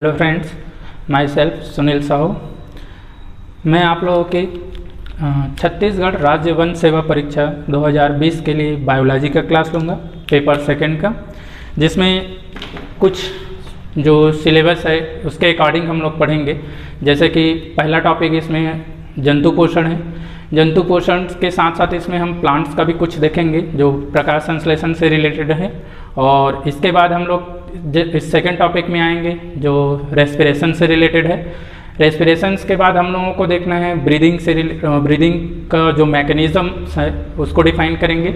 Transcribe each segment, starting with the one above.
Hello friends, my self Sunil Sahu. मैं आप लोगों के छत्तीसगढ़ राज्य वन सेवा परीक्षा 2020 के लिए बायोलॉजी का क्लास लूँगा, पेपर सेकंड का, जिसमें कुछ जो सिलेबस है उसके अकॉर्डिंग हम लोग पढ़ेंगे। जैसे कि पहला टॉपिक इसमें जंतु पोषण है। जंतु पोषण के साथ साथ इसमें हम प्लांट्स का भी कुछ देखेंगे जो प्रकाश संश्लेषण से रिलेटेड है। और इसके बाद हम लोग इस सेकंड टॉपिक में आएंगे जो रेस्पिरेशन से रिलेटेड है। रेस्पिरेशंस के बाद हम लोगों को देखना है ब्रीदिंग का जो मैकेनिज्म है उसको डिफाइन करेंगे।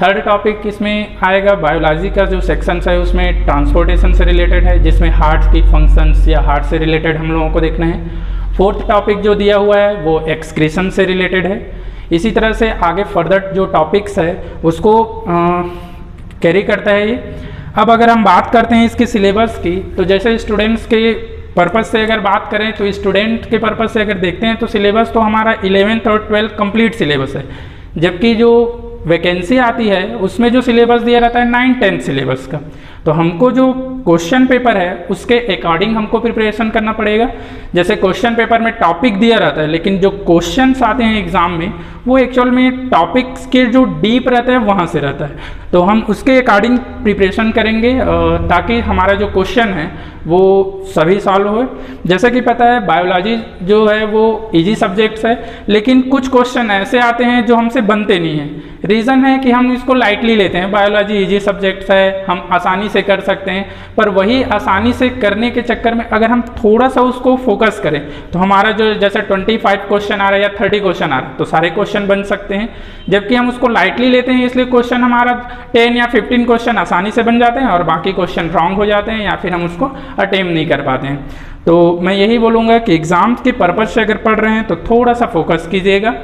थर्ड टॉपिक इसमें आएगा बायोलॉजी का जो सेक्शंस है उसमें ट्रांसपोर्टेशन से रिलेटेड है, जिसमें हार्ट की फंक्शंस या हार्ट से रिलेटेड हम लोगों को देखना है। फोर्थ टॉपिक जो दिया हुआ है वो एक्सक्रीशन से रिलेटेड है। इसी तरह से आगे फर्दर जो टॉपिक्स है उसको कैरी करता है ये। अब अगर हम बात करते हैं इसके सिलेबस की, तो जैसे स्टूडेंट्स के पर्पज़ से अगर बात करें तो स्टूडेंट के पर्पज़ से अगर देखते हैं तो सिलेबस तो हमारा 11th और 12th कंप्लीट सिलेबस है, जबकि जो वैकेंसी आती है उसमें जो सिलेबस दिया रहता है 9-10 सिलेबस का। तो हमको जो क्वेश्चन पेपर है उसके अकॉर्डिंग हमको प्रिपरेशन करना पड़ेगा। जैसे क्वेश्चन पेपर में टॉपिक दिया रहता है, लेकिन जो क्वेश्चंस आते हैं एग्जाम में वो एक्चुअल में टॉपिक्स के जो डीप रहता है वहाँ से रहता है। तो हम उसके अकॉर्डिंग प्रिपरेशन करेंगे ताकि हमारा जो क्वेश्चन है वो सभी सॉल्व हो। जैसे कि पता है बायोलॉजी जो है वो इजी सब्जेक्ट्स है, लेकिन कुछ क्वेश्चन ऐसे आते हैं जो हमसे बनते नहीं हैं। रीज़न है कि हम इसको लाइटली लेते हैं, बायोलॉजी इजी सब्जेक्ट्स है, हम आसानी से कर सकते हैं, पर वही आसानी से करने के चक्कर में अगर हम थोड़ा सा उसको फोकस करें तो हमारा जो जैसे 25 क्वेश्चन आ रहा है या 30 क्वेश्चन आ रहा है तो सारे क्वेश्चन बन सकते हैं। जबकि हम उसको लाइटली लेते हैं इसलिए क्वेश्चन हमारा 10 या 15 क्वेश्चन आसानी से बन जाते हैं और बाकी क्वेश्चन रॉन्ग हो जाते हैं या फिर हम उसको अटेम्प्ट नहीं कर पाते हैं। तो मैं यही बोलूँगा कि एग्ज़ाम के पर्पज़ से अगर पढ़ रहे हैं तो थोड़ा सा फोकस कीजिएगा।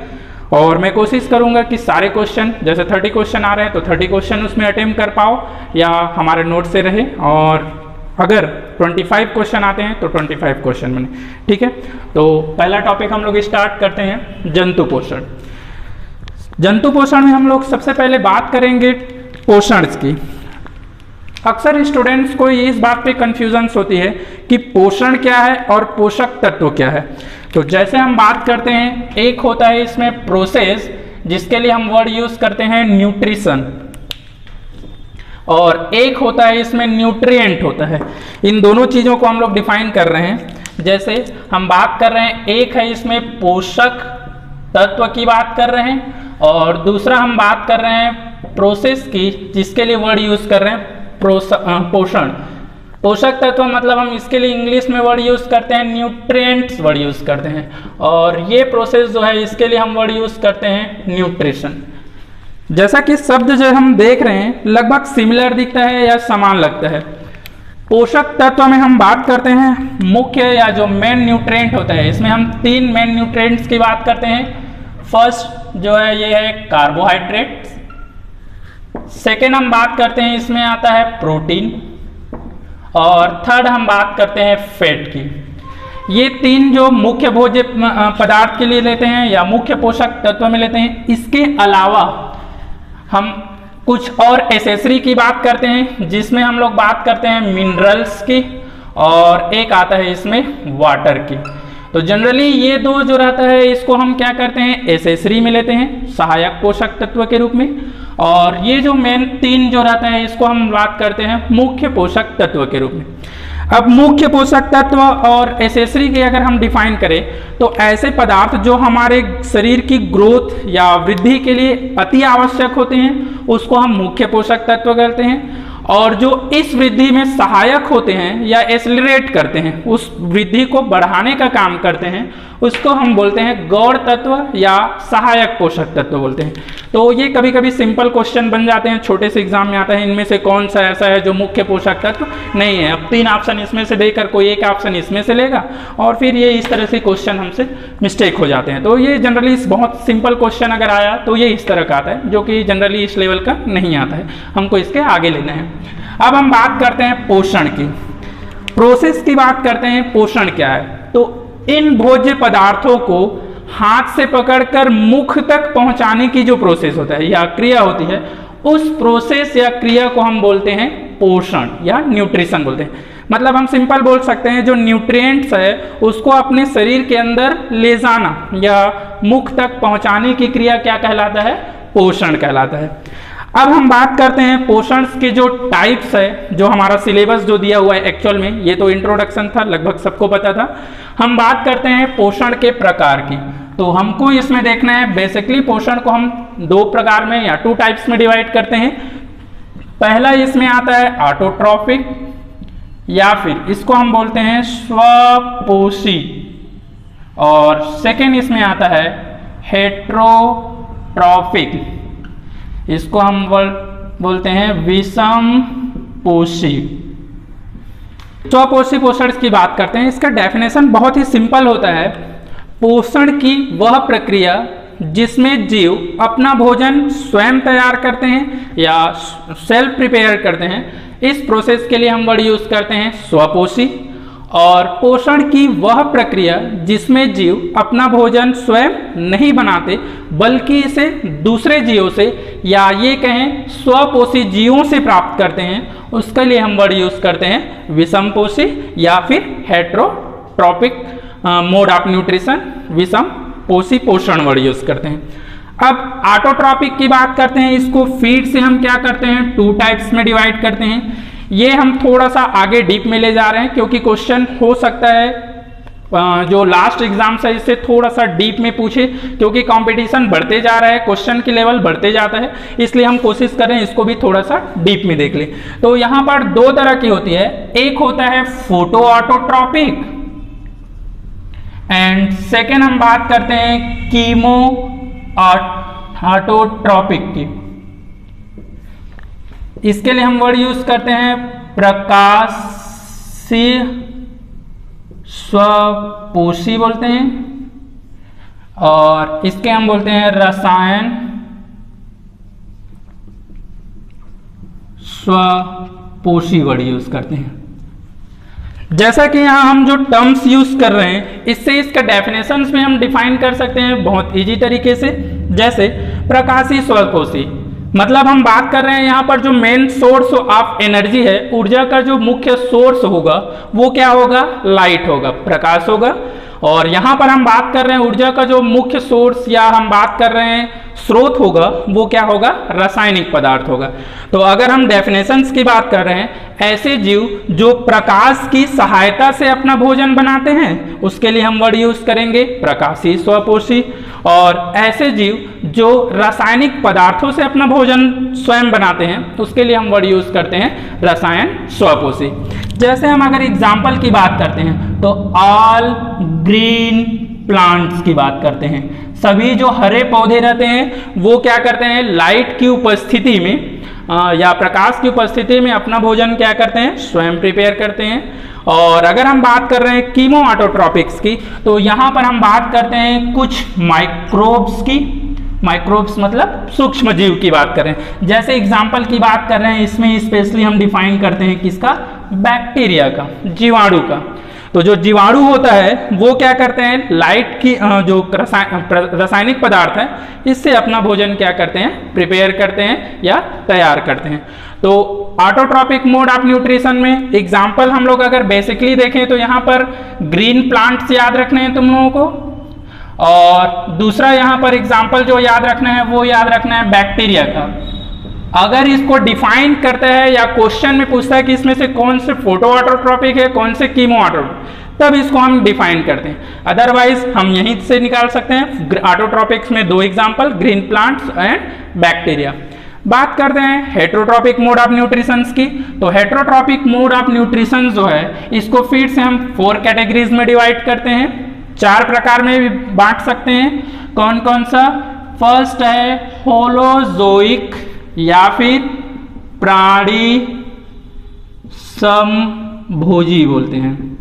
और मैं कोशिश करूंगा कि सारे क्वेश्चन जैसे 30 क्वेश्चन आ रहे हैं तो 30 क्वेश्चन उसमें अटेम्प्ट कर पाओ या हमारे नोट से रहे, और अगर 25 क्वेश्चन आते हैं तो 25 क्वेश्चन बने। ठीक है, तो पहला टॉपिक हम लोग स्टार्ट करते हैं जंतु पोषण। जंतु पोषण में हम लोग सबसे पहले बात करेंगे पोषण की। अक्सर स्टूडेंट्स को इस बात पे कंफ्यूजन्स होती है कि पोषण क्या है और पोषक तत्व क्या है। तो जैसे हम बात करते हैं, एक होता है इसमें प्रोसेस, जिसके लिए हम वर्ड यूज करते हैं न्यूट्रिशन, और एक होता है इसमें न्यूट्रिएंट होता है। इन दोनों चीजों को हम लोग डिफाइन कर रहे हैं। जैसे हम बात कर रहे हैं, एक है इसमें पोषक तत्व की बात कर रहे हैं, और दूसरा हम बात कर रहे हैं प्रोसेस की, जिसके लिए वर्ड यूज कर रहे हैं पोषण। पोषक तत्व मतलब हम इसके लिए इंग्लिश में वर्ड यूज करते हैं न्यूट्रिएंट्स वर्ड यूज करते हैं, और ये प्रोसेस जो है इसके लिए हम वर्ड यूज करते हैं न्यूट्रिशन। जैसा कि शब्द जो हम देख रहे हैं लगभग सिमिलर दिखता है या समान लगता है। पोषक तत्व में हम बात करते हैं मुख्य या जो मेन न्यूट्रिएंट होता है, इसमें हम 3 मेन न्यूट्रिएंट्स की बात करते हैं। फर्स्ट जो है ये है कार्बोहाइड्रेट, सेकेंड हम बात करते हैं इसमें आता है प्रोटीन, और थर्ड हम बात करते हैं फैट की। ये 3 जो मुख्य भोज्य पदार्थ के लिए लेते हैं या मुख्य पोषक तत्व में लेते हैं। इसके अलावा हम कुछ और एसेसरी की बात करते हैं, जिसमें हम लोग बात करते हैं मिनरल्स की, और एक आता है इसमें वाटर की। तो जनरली ये 2 जो रहता है इसको हम क्या करते हैं एसेसरी में लेते हैं, सहायक पोषक तत्व के रूप में, और ये जो मेन 3 जो रहता है इसको हम बात करते हैं मुख्य पोषक तत्व के रूप में। अब मुख्य पोषक तत्व और एसेसरी के अगर हम डिफाइन करें तो ऐसे पदार्थ जो हमारे शरीर की ग्रोथ या वृद्धि के लिए अति आवश्यक होते हैं उसको हम मुख्य पोषक तत्व कहते हैं, और जो इस वृद्धि में सहायक होते हैं या एक्सेलरेट करते हैं, उस वृद्धि को बढ़ाने का काम करते हैं, उसको हम बोलते हैं गौण तत्व या सहायक पोषक तत्व बोलते हैं। तो ये कभी कभी सिंपल क्वेश्चन बन जाते हैं, छोटे से एग्जाम में आता है इनमें से कौन सा ऐसा है जो मुख्य पोषक तत्व नहीं है। अब 3 ऑप्शन इसमें से देकर कोई एक ऑप्शन इसमें से लेगा और फिर ये इस तरह से क्वेश्चन हमसे मिस्टेक हो जाते हैं। तो ये जनरली बहुत सिंपल क्वेश्चन अगर आया तो ये इस तरह का आता है, जो कि जनरली इस लेवल का नहीं आता है, हमको इसके आगे लेना है। अब हम बात करते हैं पोषण की, प्रोसेस की बात करते हैं। पोषण क्या है? तो इन भोज्य पदार्थों को हाथ से पकड़कर मुख तक पहुंचाने की जो प्रोसेस होता है या क्रिया होती है, उस प्रोसेस या क्रिया को हम बोलते हैं पोषण या न्यूट्रिशन बोलते हैं। मतलब हम सिंपल बोल सकते हैं जो न्यूट्रिएंट्स है उसको अपने शरीर के अंदर ले जाना या मुख तक पहुंचाने की क्रिया क्या कहलाता है? पोषण कहलाता है। अब हम बात करते हैं पोषण के जो टाइप्स है, जो हमारा सिलेबस जो दिया हुआ है एक्चुअल में, ये तो इंट्रोडक्शन था, लगभग सबको पता था। हम बात करते हैं पोषण के प्रकार की। तो हमको इसमें देखना है बेसिकली पोषण को हम दो प्रकार में या 2 टाइप्स में डिवाइड करते हैं। पहला इसमें आता है ऑटोट्रॉपिक या फिर इसको हम बोलते हैं स्वपोषी, और सेकेंड इसमें आता है हेट्रोट्रॉपिक, इसको हम बोलते हैं विषम पोषी। स्वपोषी पोषण की बात करते हैं। इसका डेफिनेशन बहुत ही सिंपल होता है। पोषण की वह प्रक्रिया जिसमें जीव अपना भोजन स्वयं तैयार करते हैं या सेल्फ प्रिपेयर करते हैं, इस प्रोसेस के लिए हम वर्ड यूज करते हैं स्वपोषी। और पोषण की वह प्रक्रिया जिसमें जीव अपना भोजन स्वयं नहीं बनाते बल्कि इसे दूसरे जीवों से या ये कहें स्वपोषी जीवों से प्राप्त करते हैं, उसके लिए हम वर्ड यूज करते हैं विषम पोषी या फिर हेट्रोट्रॉपिक मोड ऑफ न्यूट्रिशन, विषम पोषी पोषण वर्ड यूज करते हैं। अब ऑटोट्रॉपिक की बात करते हैं। इसको फीड से हम क्या करते हैं? 2 टाइप्स में डिवाइड करते हैं। ये हम थोड़ा सा आगे डीप में ले जा रहे हैं क्योंकि क्वेश्चन हो सकता है जो लास्ट एग्जाम है इससे थोड़ा सा डीप में पूछे, क्योंकि कंपटीशन बढ़ते जा रहा है, क्वेश्चन की लेवल बढ़ते जाता है, इसलिए हम कोशिश करें इसको भी थोड़ा सा डीप में देख लें। तो यहाँ पर 2 तरह की होती है। एक होता है फोटो ऑटोट्रॉपिक एंड सेकेंड हम बात करते हैं कीमो ऑटोट्रॉपिक की। इसके लिए हम वर्ड यूज करते हैं प्रकाशीय स्वपोषी बोलते हैं, और इसके हम बोलते हैं रसायन स्वपोषी वर्ड यूज करते हैं। जैसा कि यहाँ हम जो टर्म्स यूज कर रहे हैं इससे इसका डेफिनेशंस में हम डिफाइन कर सकते हैं बहुत इजी तरीके से। जैसे प्रकाशीय स्वपोषी मतलब हम बात कर रहे हैं यहाँ पर जो मेन सोर्स ऑफ एनर्जी है, ऊर्जा का जो मुख्य सोर्स होगा वो क्या होगा? लाइट होगा, प्रकाश होगा। और यहाँ पर हम बात कर रहे हैं ऊर्जा का जो मुख्य सोर्स या हम बात कर रहे हैं स्रोत होगा वो क्या होगा? रासायनिक पदार्थ होगा। तो अगर हम डेफिनेशंस की बात कर रहे हैं, ऐसे जीव जो प्रकाश की सहायता से अपना भोजन बनाते हैं उसके लिए हम वर्ड यूज करेंगे प्रकाशीय स्वपोषी, और ऐसे जीव जो रासायनिक पदार्थों से अपना भोजन स्वयं बनाते हैं उसके लिए हम वर्ड यूज करते हैं रसायन स्वपोषी। जैसे हम अगर एग्जाम्पल की बात करते हैं तो ऑल ग्रीन प्लांट्स की बात करते हैं। सभी जो हरे पौधे रहते हैं वो क्या करते हैं? लाइट की उपस्थिति में या प्रकाश की उपस्थिति में अपना भोजन क्या करते हैं? स्वयं प्रिपेयर करते हैं। और अगर हम बात कर रहे हैं कीमो ऑटोट्रॉपिक्स की, तो यहाँ पर हम बात करते हैं कुछ माइक्रोब्स की। माइक्रोब्स मतलब सूक्ष्म जीव की बात कर रहे हैं। जैसे एग्जाम्पल की बात कर रहे हैं, इसमें स्पेशली हम डिफाइन करते हैं किसका? बैक्टीरिया का, जीवाणु का। तो जो जीवाणु होता है वो क्या करते हैं? लाइट की जो रासायनिक पदार्थ है इससे अपना भोजन क्या करते हैं? प्रिपेयर करते हैं या तैयार करते हैं। तो ऑटोट्रॉपिक मोड ऑफ न्यूट्रिशन में एग्जाम्पल हम लोग अगर बेसिकली देखें तो यहाँ पर ग्रीन प्लांट्स याद रखने हैं तुम लोगों को, और दूसरा यहाँ पर एग्जाम्पल जो याद रखना है वो याद रखना है बैक्टीरिया का। अगर इसको डिफाइन करता है या क्वेश्चन में पूछता है कि इसमें से कौन से फोटो ऑटोट्रॉपिक है, कौन से कीमो ऑटोट्रॉपिक, तब इसको हम डिफाइन करते हैं। अदरवाइज हम यहीं से निकाल सकते हैं। ऑटोट्रॉपिक्स में 2 example, green plants and bacteria. बात करते हैं हेट्रोट्रॉपिक मोड ऑफ न्यूट्रिशन की। तो हेट्रोट्रॉपिक मोड ऑफ न्यूट्रिशन जो है इसको फिर से हम 4 कैटेगरीज में डिवाइड करते हैं, 4 प्रकार में भी बांट सकते हैं। कौन कौन सा? फर्स्ट है होलोजोइक या फिर प्राणी समभोजी बोलते हैं।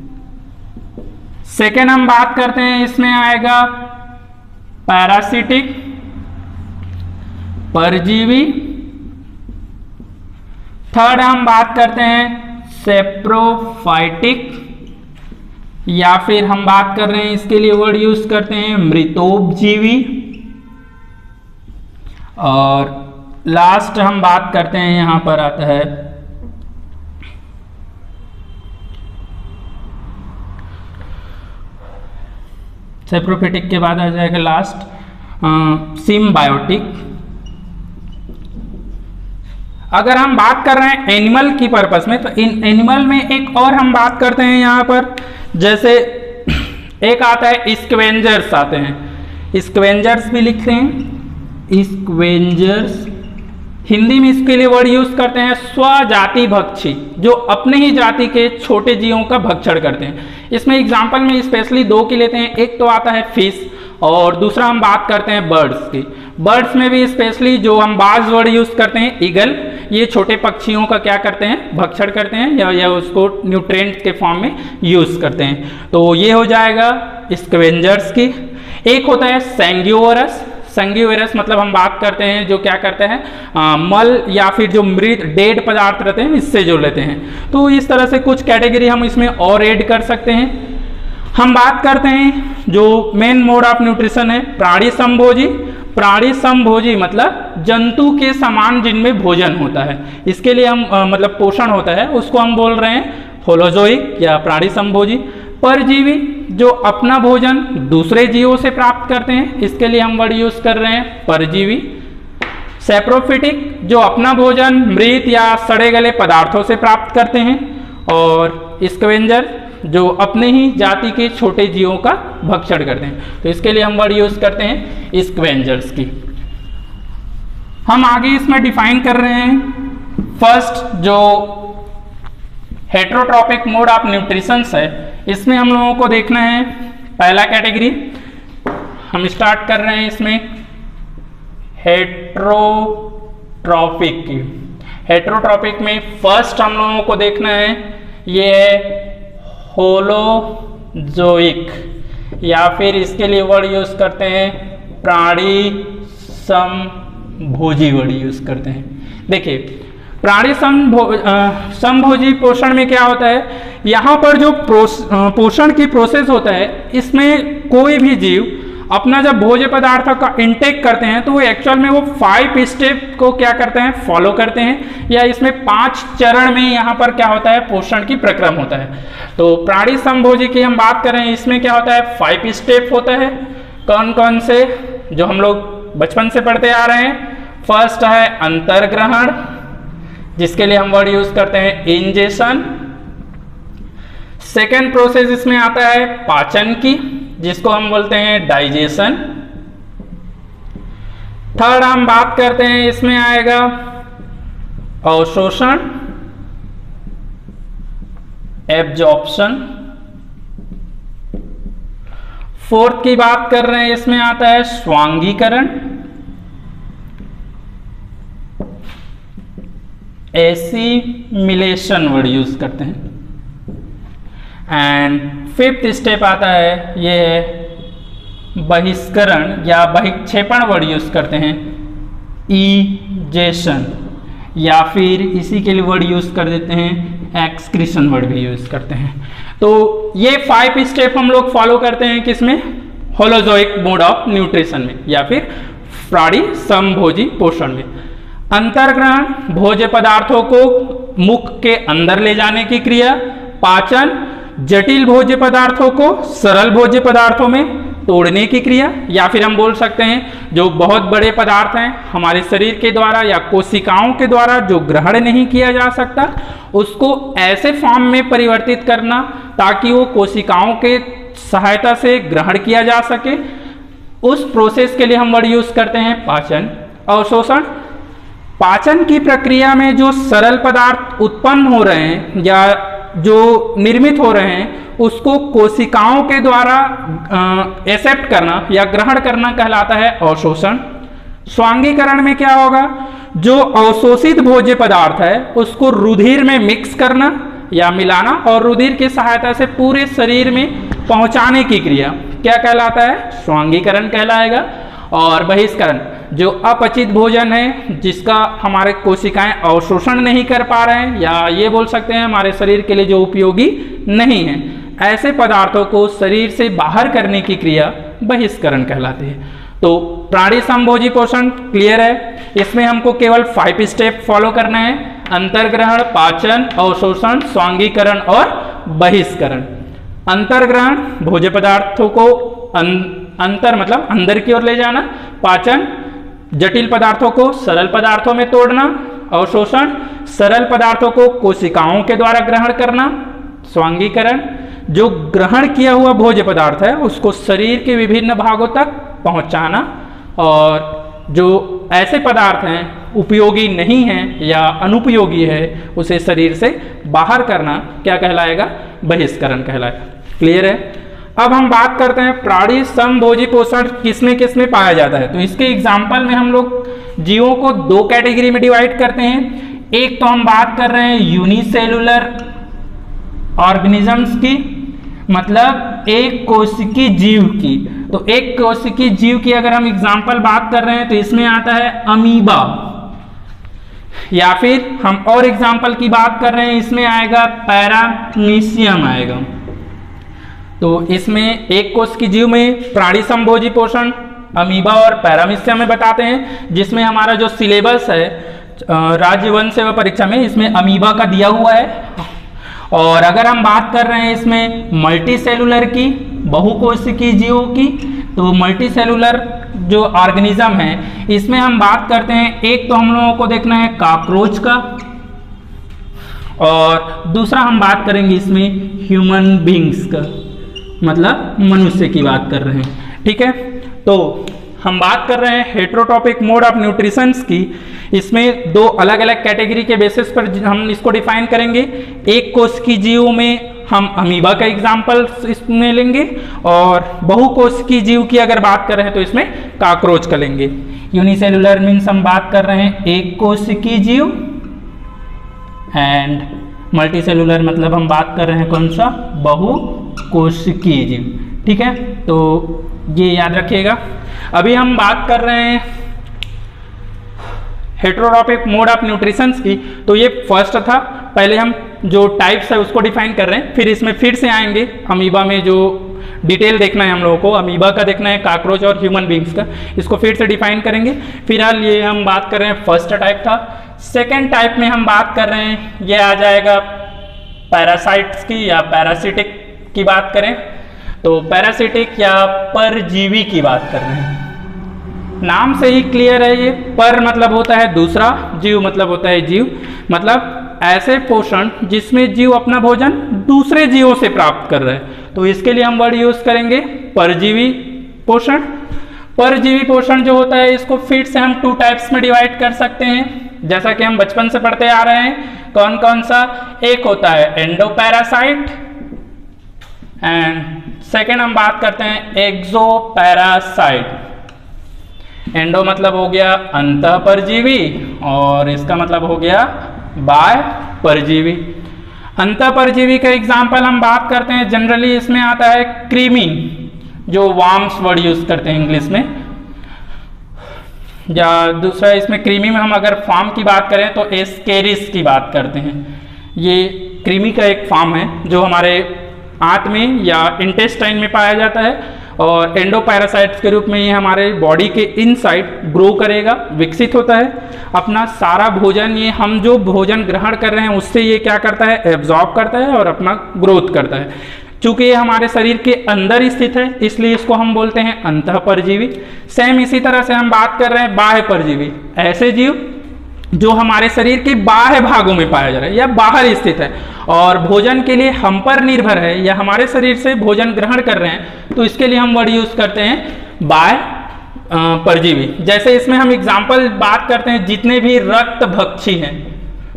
सेकेंड हम बात करते हैं, इसमें आएगा पैरासिटिक परजीवी। थर्ड हम बात करते हैं सेप्रोफाइटिक, या फिर हम बात कर रहे हैं इसके लिए वर्ड यूज करते हैं मृतोपजीवी। और लास्ट हम बात करते हैं, यहां पर आता है सेप्रोफिटिक के बाद आ जाएगा लास्ट सिम्बायोटिक। अगर हम बात कर रहे हैं एनिमल की पर्पस में, तो इन एनिमल में एक और हम बात करते हैं यहाँ पर, जैसे एक आता है स्क्वेंजर्स आते हैं, स्क्वेंजर्स भी लिखते हैं, स्क्वेंजर्स हिंदी में इसके लिए वर्ड यूज करते हैं स्वजाति भक्षी, जो अपने ही जाति के छोटे जीवों का भक्षण करते हैं। इसमें एग्जाम्पल में स्पेशली दो की लेते हैं, एक तो आता है फिश और दूसरा हम बात करते हैं बर्ड्स की। बर्ड्स में भी स्पेशली जो हम बाज वर्ड यूज करते हैं ईगल, ये छोटे पक्षियों का क्या करते हैं, भक्षण करते हैं या उसको न्यूट्रिएंट के फॉर्म में यूज करते हैं। तो ये हो जाएगा स्क्वेंजर्स की। एक होता है सैंग्यूवरस। सैंग्यूवरस मतलब हम बात करते हैं जो क्या करते हैं मल या फिर जो मृत डेड पदार्थ रहते हैं इससे जो लेते हैं। तो इस तरह से कुछ कैटेगरी हम इसमें और ऐड कर सकते हैं। हम बात करते हैं जो मेन मोड ऑफ न्यूट्रिशन है प्राणी समभोजी। प्राणी समभोजी मतलब जंतु के समान जिनमें भोजन होता है, इसके लिए हम मतलब पोषण होता है, उसको हम बोल रहे हैं होलोजोइक या प्राणी समभोजी। परजीवी जो अपना भोजन दूसरे जीवों से प्राप्त करते हैं, इसके लिए हम वर्ड यूज कर रहे हैं परजीवी। सेप्रोफिटिक जो अपना भोजन मृत या सड़े गले पदार्थों से प्राप्त करते हैं। और स्क्वेंजर जो अपने ही जाति के छोटे जीवों का भक्षण करते हैं, तो इसके लिए हम वर्ड यूज करते हैं स्क्वेंजर्स की। हम आगे इसमें डिफाइन कर रहे हैं फर्स्ट जो हेट्रोट्रॉपिक मोड ऑफ न्यूट्रिशन है, इसमें हम लोगों को देखना है पहला कैटेगरी हम स्टार्ट कर रहे हैं इसमें हेट्रोट्रॉपिक की। हेट्रोट्रॉपिक में फर्स्ट हम लोगों को देखना है ये है होलोजोइक, या फिर इसके लिए वर्ड यूज करते हैं प्राणी समभोजी वर्ड यूज करते हैं। देखिए प्राणी समभोजी पोषण में क्या होता है, यहाँ पर जो पोषण की प्रोसेस होता है, इसमें कोई भी जीव अपना जब भोज्य पदार्थ का इंटेक करते हैं तो वो एक्चुअल में वो 5 स्टेप को क्या करते हैं, फॉलो करते हैं, या इसमें 5 चरण में यहाँ पर क्या होता है, पोषण की प्रक्रम होता है। तो प्राणी समभोजी की हम बात करें, इसमें क्या होता है 5 स्टेप होता है। कौन कौन से, जो हम लोग बचपन से पढ़ते आ रहे हैं। फर्स्ट है अंतर्ग्रहण, जिसके लिए हम वर्ड यूज करते हैं इंजेशन। सेकेंड प्रोसेस इसमें आता है पाचन की, जिसको हम बोलते हैं डाइजेशन। थर्ड हम बात करते हैं, इसमें आएगा अवशोषण, एब्जॉर्प्शन। फोर्थ की बात कर रहे हैं, इसमें आता है स्वांगीकरण, एसिमिलेशन वर्ड यूज करते हैं। एंड फिफ्थ स्टेप आता है ये है बहिष्करण या बहिक्षेपण वर्ड यूज करते हैं ईजेशन, या फिर इसी के लिए वर्ड यूज कर देते हैं एक्सक्रीशन वर्ड भी यूज करते हैं। तो ये 5 स्टेप हम लोग फॉलो करते हैं किसमें, होलोजोइक मोड ऑफ न्यूट्रिशन में या फिर प्राणी समभोजी पोषण में। अंतर्ग्रहण भोज्य पदार्थों को मुख के अंदर ले जाने की क्रिया। पाचन जटिल भोज्य पदार्थों को सरल भोज्य पदार्थों में तोड़ने की क्रिया, या फिर हम बोल सकते हैं जो बहुत बड़े पदार्थ हैं हमारे शरीर के द्वारा या कोशिकाओं के द्वारा जो ग्रहण नहीं किया जा सकता, उसको ऐसे फॉर्म में परिवर्तित करना ताकि वो कोशिकाओं के सहायता से ग्रहण किया जा सके। उस प्रोसेस के लिए हम वर्ड यूज करते हैं पाचन। अवशोषण पाचन की प्रक्रिया में जो सरल पदार्थ उत्पन्न हो रहे हैं या जो निर्मित हो रहे हैं उसको कोशिकाओं के द्वारा एक्सेप्ट करना या ग्रहण करना कहलाता है अवशोषण। स्वांगीकरण में क्या होगा, जो अवशोषित भोज्य पदार्थ है उसको रुधिर में मिक्स करना या मिलाना और रुधिर की सहायता से पूरे शरीर में पहुंचाने की क्रिया क्या कहलाता है, स्वांगीकरण कहलाएगा। और बहिष्करण जो अपचित भोजन है जिसका हमारे कोशिकाएं अवशोषण नहीं कर पा रहे हैं या ये बोल सकते हैं हमारे शरीर के लिए जो उपयोगी नहीं है, ऐसे पदार्थों को शरीर से बाहर करने की क्रिया बहिष्करण कहलाती है। तो प्राणी समभोजी पोषण क्लियर है, इसमें हमको केवल 5 स्टेप फॉलो करना है, अंतर्ग्रहण, पाचन, अवशोषण, स्वांगीकरण और बहिष्करण। अंतर्ग्रहण भोज्य पदार्थों को अंतर मतलब अंदर की ओर ले जाना, पाचन जटिल पदार्थों को सरल पदार्थों में तोड़ना, अवशोषण सरल पदार्थों को कोशिकाओं के द्वारा ग्रहण करना, स्वांगीकरण जो ग्रहण किया हुआ भोज्य पदार्थ है उसको शरीर के विभिन्न भागों तक पहुंचाना, और जो ऐसे पदार्थ हैं उपयोगी नहीं हैं या अनुपयोगी है उसे शरीर से बाहर करना क्या कहलाएगा? बहिष्करण कहलाएगा। क्लियर है? अब हम बात करते हैं प्राणी समभोजी पोषण किसमें किसमें पाया जाता है। तो इसके एग्जाम्पल में हम लोग जीवों को दो कैटेगरी में डिवाइड करते हैं। एक तो हम बात कर रहे हैं यूनिसेलुलर ऑर्गेनिजम्स की, मतलब एक कोशिकीय जीव की। तो एक कोशिकीय जीव की अगर हम एग्जाम्पल बात कर रहे हैं तो इसमें आता है अमीबा, या फिर हम और एग्जाम्पल की बात कर रहे हैं इसमें आएगा पैरामीशियम आएगा। तो इसमें एक कोशिकीय जीव में प्राणी समभोजी पोषण अमीबा और पैरामीशियम में बताते हैं, जिसमें हमारा जो सिलेबस है राज्य वन सेवा परीक्षा में इसमें अमीबा का दिया हुआ है। और अगर हम बात कर रहे हैं इसमें मल्टी सेलुलर की, बहुकोशिकीय जीवों की, तो मल्टी सेलुलर जो ऑर्गेनिज्म है इसमें हम बात करते हैं, एक तो हम लोगों को देखना है कॉकरोच का, और दूसरा हम बात करेंगे इसमें ह्यूमन बींग्स का, मतलब मनुष्य की बात कर रहे हैं। ठीक है, तो हम बात कर रहे हैं हेट्रोटॉपिक मोड ऑफ न्यूट्रिशंस की। इसमें दो अलग अलग कैटेगरी के बेसिस पर हम इसको डिफाइन करेंगे। एक कोशिकीय जीवों में हम अमीबा का एग्जाम्पल इसमें लेंगे, और बहुकोशिकीय जीव की अगर बात कर रहे हैं तो इसमें कॉकरोच का लेंगे। यूनिसेलुलर मीन्स हम बात कर रहे हैं एक कोशिकीय जीव, एंड मल्टीसेलुलर मतलब हम बात कर रहे हैं कौन सा? बहुकोशिकीय जीव। ठीक है, तो ये याद रखिएगा। अभी हम बात कर रहे हैं हेट्रोटॉपिक मोड ऑफ न्यूट्रिशंस की। तो ये फर्स्ट था, पहले हम जो टाइप्स है उसको डिफाइन कर रहे हैं, फिर इसमें फिर से आएंगे अमीबा में जो डिटेल देखना है हम लोगों को, अमीबा का देखना है, कॉकरोच और ह्यूमन बींग्स का, इसको फिर से डिफाइन करेंगे। फिलहाल ये हम बात कर रहे हैं फर्स्ट टाइप था। सेकेंड टाइप में हम बात कर रहे हैं, ये आ जाएगा पैरासाइट्स की या पैरासिटिक की बात करें तो पैरासिटिक या परजीवी की बात कर रहे हैं। नाम से ही क्लियर है, ये पर मतलब होता है दूसरा, जीव मतलब होता है जीव, मतलब ऐसे पोषण जिसमें जीव अपना भोजन दूसरे जीवों से प्राप्त कर रहे हैं। तो इसके लिए हम वर्ड यूज करेंगे परजीवी पोषण। परजीवी पोषण जो होता है इसको फिर से हम टू टाइप्स में डिवाइड कर सकते हैं, जैसा कि हम बचपन से पढ़ते आ रहे हैं। कौन कौन सा? एक होता है एंडोपैरासाइट, एंड सेकेंड हम बात करते हैं एक्सोपैरासाइट। एंडो मतलब हो गया अंतः परजीवी, और इसका मतलब हो गया बाह्य परजीवी। अंतः परजीवी का एग्जाम्पल हम बात करते हैं, जनरली इसमें आता है क्रीमी, जो वार्म्स वर्ड यूज करते हैं इंग्लिश में, या दूसरा इसमें क्रीमी में हम अगर फॉर्म की बात करें तो एस्केरिस की बात करते हैं। ये क्रीमी का एक फॉर्म है जो हमारे आंत में या इंटेस्टाइन में पाया जाता है, और एंडोपैरासाइट्स के रूप में ये हमारे बॉडी के इनसाइड ग्रो करेगा, विकसित होता है। अपना सारा भोजन, ये हम जो भोजन ग्रहण कर रहे हैं उससे ये क्या करता है? एब्जॉर्ब करता है और अपना ग्रोथ करता है। चूंकि ये हमारे शरीर के अंदर स्थित है इसलिए इसको हम बोलते हैं अंतः परजीवी। सेम इसी तरह से हम बात कर रहे हैं बाह्य परजीवी, ऐसे जीव जो हमारे शरीर के बाह्य भागों में पाया जा रहा है या बाहर स्थित है और भोजन के लिए हम पर निर्भर है या हमारे शरीर से भोजन ग्रहण कर रहे हैं, तो इसके लिए हम वर्ड यूज करते हैं बाह्य परजीवी। जैसे इसमें हम एग्जाम्पल बात करते हैं, जितने भी रक्त भक्षी हैं,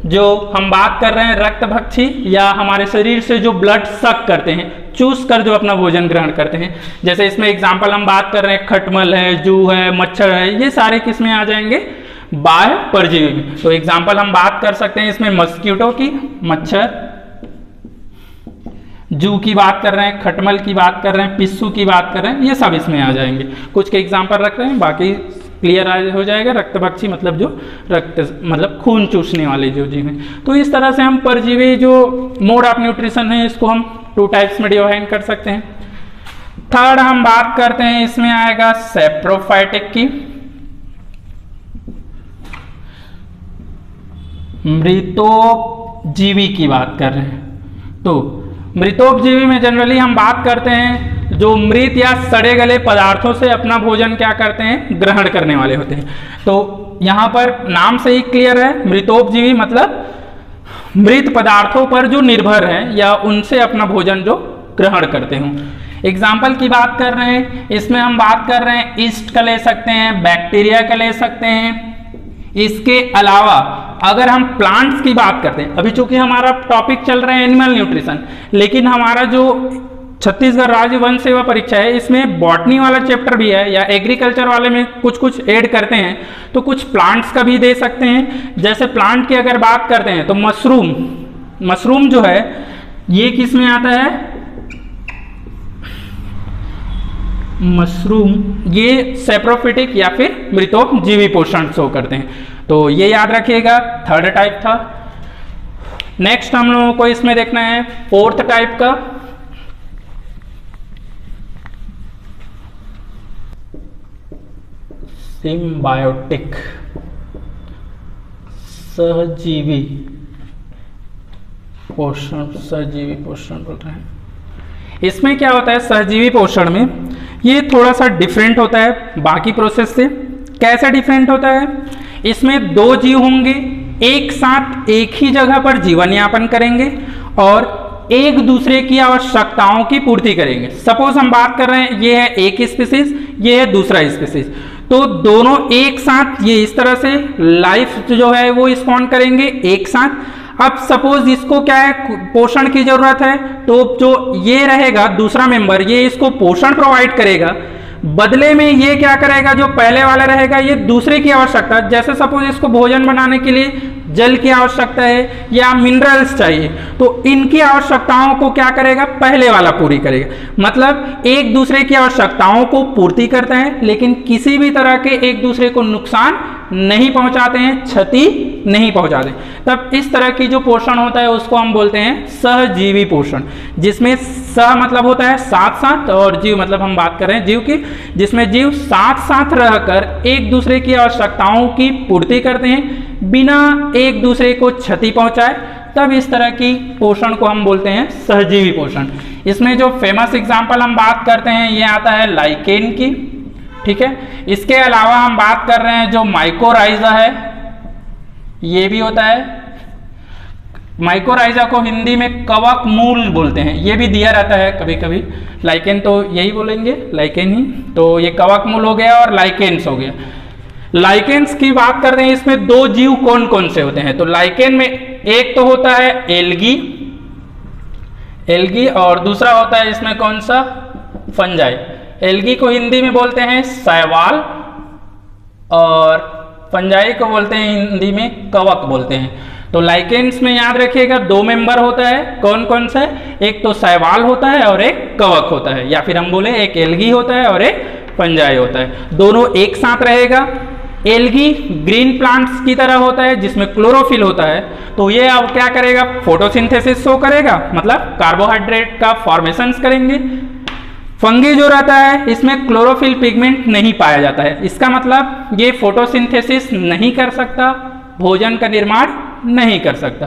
जो हम बात कर रहे हैं रक्त भक्षी या हमारे शरीर से जो ब्लड सक करते हैं, चूस कर जो अपना भोजन ग्रहण करते हैं, जैसे इसमें एग्जाम्पल हम बात कर रहे हैं खटमल है, जू है, मच्छर है, ये सारे किसमें आ जाएंगे? बाह्य परजीवी में। तो एग्जाम्पल हम बात कर सकते हैं इसमें मस्कीटो की, मच्छर, जू की बात कर रहे हैं, खटमल की बात कर रहे हैं, पिस्सू की बात कर रहे हैं, ये सब इसमें आ जाएंगे। कुछ के एग्जाम्पल रख रहे हैं, बाकी क्लियर हो जाएगा। रक्तभक्षी मतलब जो रक्त मतलब खून चूसने वाले जो जीव हैं। तो इस तरह से हम परजीवी जो मोड ऑफ न्यूट्रिशन है इसको हम टू टाइप्स में डिवाइड कर सकते हैं। थर्ड हम बात करते हैं, इसमें आएगा सेप्रोफाइटिक की, मृतोपजीवी की बात कर रहे हैं। तो मृतोपजीवी में जनरली हम बात करते हैं जो मृत या सड़े गले पदार्थों से अपना भोजन क्या करते हैं, ग्रहण करने वाले होते हैं। तो यहाँ पर नाम से ही क्लियर है, मृतोपजीवी मतलब मृत पदार्थों पर जो निर्भर है या उनसे अपना भोजन जो ग्रहण करते हों। एग्जाम्पल की बात कर रहे हैं, इसमें हम बात कर रहे हैं ईस्ट का ले सकते हैं, बैक्टीरिया का ले सकते हैं। इसके अलावा अगर हम प्लांट्स की बात करते हैं, अभी चूंकि हमारा टॉपिक चल रहा है एनिमल न्यूट्रिशन, लेकिन हमारा जो छत्तीसगढ़ राज्य वन सेवा परीक्षा है इसमें बॉटनी वाला चैप्टर भी है या एग्रीकल्चर वाले में कुछ कुछ ऐड करते हैं, तो कुछ प्लांट्स का भी दे सकते हैं। जैसे प्लांट की अगर बात करते हैं तो मशरूम जो है ये किस में आता है, मशरूम ये सैप्रोफिटिक या फिर मृतोपजीवी पोषण शो करते हैं, तो ये याद रखिएगा, थर्ड टाइप था। नेक्स्ट हम लोगों को इसमें देखना है फोर्थ टाइप का, सिम्बायोटिक, सहजीवी पोषण बोल रहे हैं। इसमें क्या होता है, सहजीवी पोषण में ये थोड़ा सा डिफरेंट होता है बाकी प्रोसेस से। कैसे डिफरेंट होता है, इसमें दो जीव होंगे, एक साथ एक ही जगह पर जीवन यापन करेंगे और एक दूसरे की आवश्यकताओं की पूर्ति करेंगे। सपोज हम बात कर रहे हैं, ये है एक स्पीसीज, ये है दूसरा स्पीसीज, तो दोनों एक साथ ये इस तरह से लाइफ जो है वो स्पॉन करेंगे एक साथ। अब सपोज इसको क्या है, पोषण की जरूरत है, तो जो ये रहेगा दूसरा मेंबर, ये इसको पोषण प्रोवाइड करेगा, बदले में ये क्या करेगा, जो पहले वाला रहेगा ये दूसरे की आवश्यकता, जैसे सपोज इसको भोजन बनाने के लिए जल की आवश्यकता है या मिनरल्स चाहिए, तो इनकी आवश्यकताओं को क्या करेगा, पहले वाला पूरी करेगा। मतलब एक दूसरे की आवश्यकताओं को पूर्ति करते हैं, लेकिन किसी भी तरह के एक दूसरे को नुकसान नहीं पहुंचाते हैं, क्षति नहीं पहुंचाते। तब इस तरह की जो पोषण होता है उसको हम बोलते हैं सहजीवी पोषण, जिसमें सह मतलब होता है साथ साथ और जीव मतलब हम बात कर रहे हैं जीव की, जिसमें जीव साथ साथ रहकर एक दूसरे की आवश्यकताओं की पूर्ति करते हैं बिना एक दूसरे को क्षति पहुंचाए। तब इस तरह की पोषण को हम बोलते हैं सहजीवी पोषण। इसमें जो फेमस एग्जाम्पल हम बात करते हैं ये आता है लाइकेन की, ठीक है। इसके अलावा हम बात कर रहे हैं जो माइकोराइजा है, ये भी होता है। माइकोराइजा को हिंदी में कवक मूल बोलते हैं, ये भी दिया रहता है कभी कभी। लाइकेन तो यही बोलेंगे, लाइकेन ही, तो ये कवक मूल हो गया और लाइकेन्स हो गया। लाइकेन्स की बात कर रहे हैं, इसमें दो जीव कौन कौन से होते हैं, तो लाइकेन में एक तो होता है एल्गी और दूसरा होता है इसमें कौन सा, फंजाई। एल्गी को हिंदी में बोलते हैं शैवाल और फंजाई को बोलते हैं हिंदी में कवक बोलते हैं। तो लाइकेन्स में याद रखिएगा दो मेंबर होता है, कौन कौन सा, एक तो शैवाल होता है और एक कवक होता है, या फिर हम बोले एक एल्गी होता है और एक फंजाई होता है। दोनों एक साथ रहेगा। एल्गी ग्रीन प्लांट्स की तरह होता है जिसमें क्लोरोफिल होता है, तो ये अब क्या करेगा, फोटोसिंथेसिस शो करेगा, मतलब कार्बोहाइड्रेट का फॉर्मेशंस करेंगे। फंगी जो रहता है इसमें क्लोरोफिल पिगमेंट नहीं पाया जाता है, इसका मतलब ये फोटोसिंथेसिस नहीं कर सकता, भोजन का निर्माण नहीं कर सकता।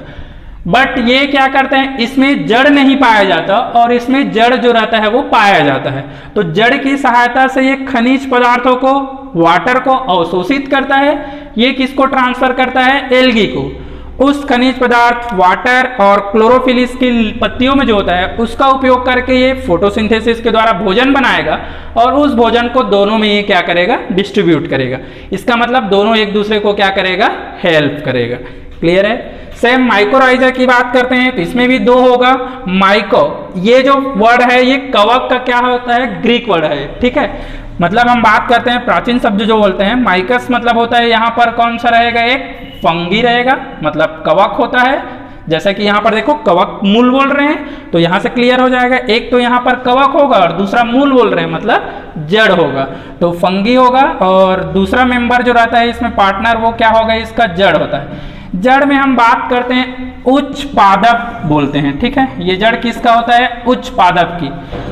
बट ये क्या करते हैं, इसमें जड़ नहीं पाया जाता और इसमें जड़ जो रहता है वो पाया जाता है। तो जड़ की सहायता से ये खनिज पदार्थों को, वाटर को अवशोषित करता है। ये किसको ट्रांसफर करता है, एल्गी को। उस खनिज पदार्थ, वाटर और क्लोरोफिल इसकी पत्तियों में जो होता है उसका उपयोग करके ये फोटोसिंथेसिस के द्वारा भोजन बनाएगा और उस भोजन को दोनों में ये क्या करेगा, डिस्ट्रीब्यूट करेगा। इसका मतलब दोनों एक दूसरे को क्या करेगा, हेल्प करेगा। क्लियर है। सेम माइकोराइजा की बात करते हैं तो इसमें भी दो होगा। माइको, ये जो वर्ड है ये कवक का क्या होता है, ग्रीक वर्ड है, ठीक है। मतलब हम बात करते हैं प्राचीन शब्द जो बोलते हैं, माइकस मतलब होता है यहाँ पर कौन सा रहेगा, एक फंगी रहेगा, मतलब कवक होता है। जैसे कि यहाँ पर देखो कवक मूल बोल रहे हैं तो यहाँ से क्लियर हो जाएगा, एक तो यहाँ पर कवक होगा और दूसरा मूल बोल रहे हैं मतलब जड़ होगा, तो फंगी होगा। और दूसरा मेंबर जो रहता है इसमें पार्टनर, वो क्या होगा, इसका जड़ होता है। जड़ में हम बात करते हैं उच्च पादप बोलते हैं, ठीक है। ये जड़ किसका होता है, उच्च पादप की।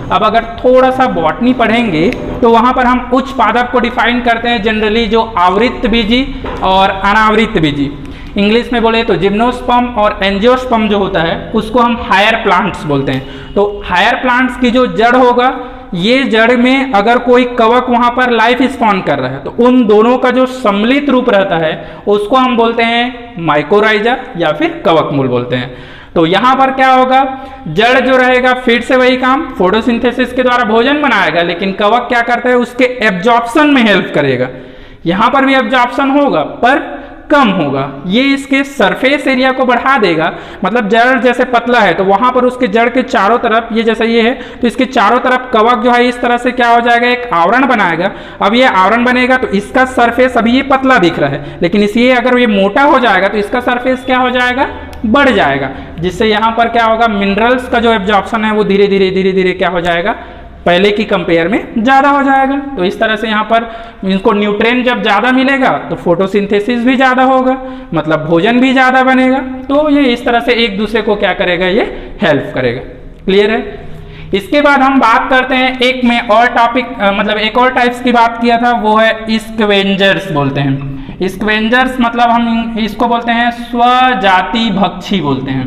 अब अगर थोड़ा सा बॉटनी पढ़ेंगे तो वहां पर हम उच्च पादप को डिफाइन करते हैं जनरली जो आवृत्त बीजी और अनावृत्त बीजी। इंग्लिश में बोले तो जिम्नोस्पर्म और एंजियोस्पर्म जो होता है उसको हम हायर प्लांट्स बोलते हैं। तो हायर प्लांट्स की जो जड़ होगा ये जड़ में अगर कोई कवक वहां पर लाइफ स्पॉन कर रहा है तो उन दोनों का जो सम्मिलित रूप रहता है उसको हम बोलते हैं माइकोराइजा या फिर कवक मूल बोलते हैं। तो यहां पर क्या होगा, जड़ जो रहेगा फिर से वही काम, फोटोसिंथेसिस के द्वारा भोजन बनाएगा, लेकिन कवक क्या करता है, उसके एब्जॉर्प्शन में हेल्प करेगा। यहां पर भी एब्जॉर्प्शन होगा पर कम होगा, ये इसके सरफेस एरिया को बढ़ा देगा। मतलब जड़ जैसे पतला है तो वहां पर उसके जड़ के चारों तरफ, ये जैसा ये है तो इसके चारों तरफ कवक जो है इस तरह से क्या हो जाएगा, एक आवरण बनाएगा। अब ये आवरण बनेगा तो इसका सरफेस, अभी ये पतला दिख रहा है लेकिन इसी अगर ये मोटा हो जाएगा तो इसका सरफेस क्या हो जाएगा, बढ़ जाएगा, जिससे यहाँ पर क्या होगा, मिनरल्स का जो एब्जॉर्प्शन है वो धीरे धीरे क्या हो जाएगा, पहले की कंपेयर में ज़्यादा हो जाएगा। तो इस तरह से यहाँ पर इनको न्यूट्रिएंट जब ज़्यादा मिलेगा तो फोटोसिंथेसिस भी ज़्यादा होगा, मतलब भोजन भी ज़्यादा बनेगा। तो ये इस तरह से एक दूसरे को क्या करेगा, ये हेल्प करेगा। क्लियर है। इसके बाद हम बात करते हैं एक में और टॉपिक, मतलब एक और टाइप्स की बात किया था, वो है स्कवेंजर्स बोलते हैं। स्कवेंजर्स मतलब हम इसको बोलते हैं स्वजाति भक्षी बोलते हैं।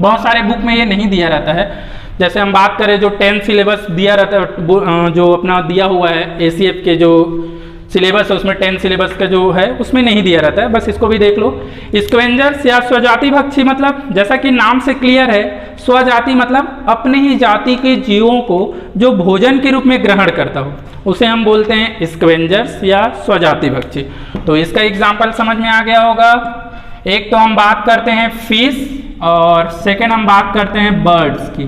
बहुत सारे बुक में ये नहीं दिया रहता है, जैसे हम बात करें जो 10 सिलेबस दिया रहता है, जो अपना दिया हुआ है एसीएफ के जो सिलेबस है उसमें 10 सिलेबस का जो है उसमें नहीं दिया रहता है, बस इसको भी देख लो। स्कवेंजर्स या स्वजाति भक्षी मतलब जैसा कि नाम से क्लियर है, स्वजाति मतलब अपने ही जाति के जीवों को जो भोजन के रूप में ग्रहण करता हो उसे हम बोलते हैं स्कवेंजर्स या स्वजाति भक्षी। तो इसका एग्जाम्पल समझ में आ गया होगा। एक तो हम बात करते हैं फिश और सेकेंड हम बात करते हैं बर्ड्स की।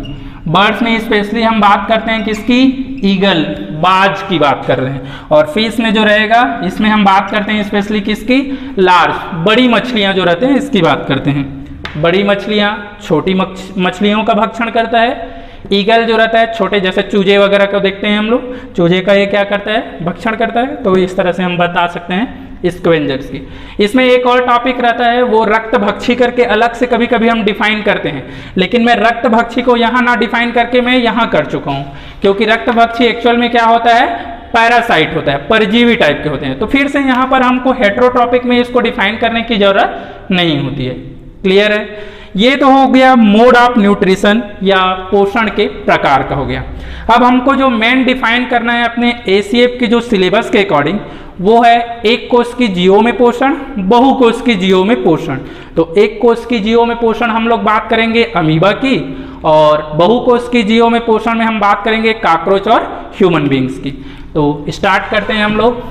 बर्ड्स में स्पेशली हम बात करते हैं किसकी, ईगल, बाज की बात कर रहे हैं। और फिश में जो रहेगा इसमें हम बात करते हैं स्पेशली किसकी, लार्ज, बड़ी मछलियां जो रहते हैं इसकी बात करते हैं। बड़ी मछलियां छोटी मछलियों का भक्षण करता है। ईगल जो रहता है छोटे, जैसे चूजे वगैरह को देखते हैं हम लोग, चूजे का ये क्या करता है, भक्षण करता है। तो इस तरह से हम बता सकते हैं स्कवेंजर्स की। इसमें एक और टॉपिक रहता है वो रक्त भक्षी करके अलग से कभी कभी हम डिफाइन करते हैं, लेकिन मैं रक्त भक्षी को यहाँ ना डिफाइन करके मैं यहाँ कर चुका हूँ, क्योंकि रक्त भक्षी एक्चुअल में क्या होता है, पैरासाइट होता है, परजीवी टाइप के होते हैं। तो फिर से यहाँ पर हमको हेटेरोट्रॉपिक में इसको डिफाइन करने की जरूरत नहीं होती है। क्लियर है। ये तो हो गया मोड ऑफ न्यूट्रिशन या पोषण के प्रकार का हो गया। अब हमको जो मेन डिफाइन करना है अपने एसीएफ के जो सिलेबस के अकॉर्डिंग, वो है एक कोष की जीवों में पोषण, बहुकोष की जीवों में पोषण। तो एक कोष की जीवों में पोषण हम लोग बात करेंगे अमीबा की, और बहुकोष की जीवों में पोषण में हम बात करेंगे कॉकरोच और ह्यूमन बींग्स की। तो स्टार्ट करते हैं हम लोग।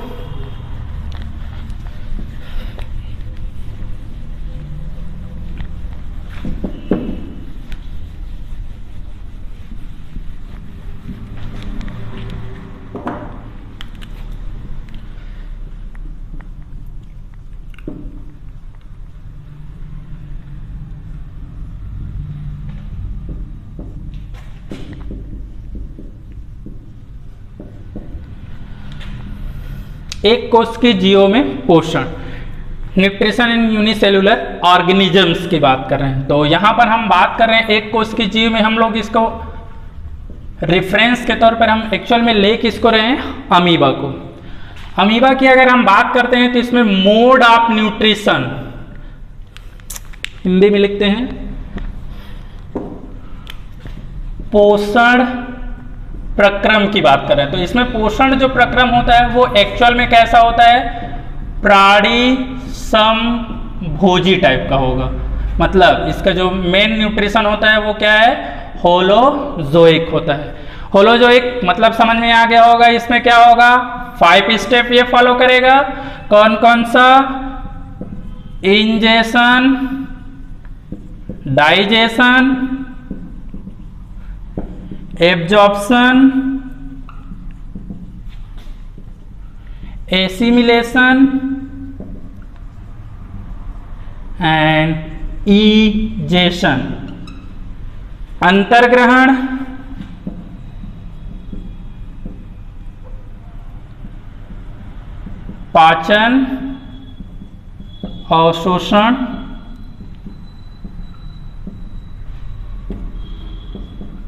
एक कोष की जीवों में पोषण, न्यूट्रिशन इन यूनिसेलुलर ऑर्गेनिजम्स की बात कर रहे हैं। तो यहाँ पर हम बात कर रहे हैं एक कोष की जीव में, हम लोग इसको रेफरेंस के तौर पर हम एक्चुअल में ले किसको रहे हैं, अमीबा को। अमीबा की अगर हम बात करते हैं तो इसमें मोड ऑफ न्यूट्रिशन हिंदी में लिखते हैं पोषण प्रक्रम की बात कर रहे हैं। तो इसमें पोषण जो प्रक्रम होता है वो एक्चुअल में कैसा होता है, प्राणी समभोजी टाइप का होगा। मतलब इसका जो मेन न्यूट्रिशन होता है वो क्या है, होलोजोइक होता है। होलोजोइक मतलब समझ में आ गया होगा। इसमें क्या होगा, 5 स्टेप ये फॉलो करेगा। कौन कौन सा, ingestion, digestion, absorption, assimilation and egestion. अंतर्ग्रहण, पाचन, अवशोषण,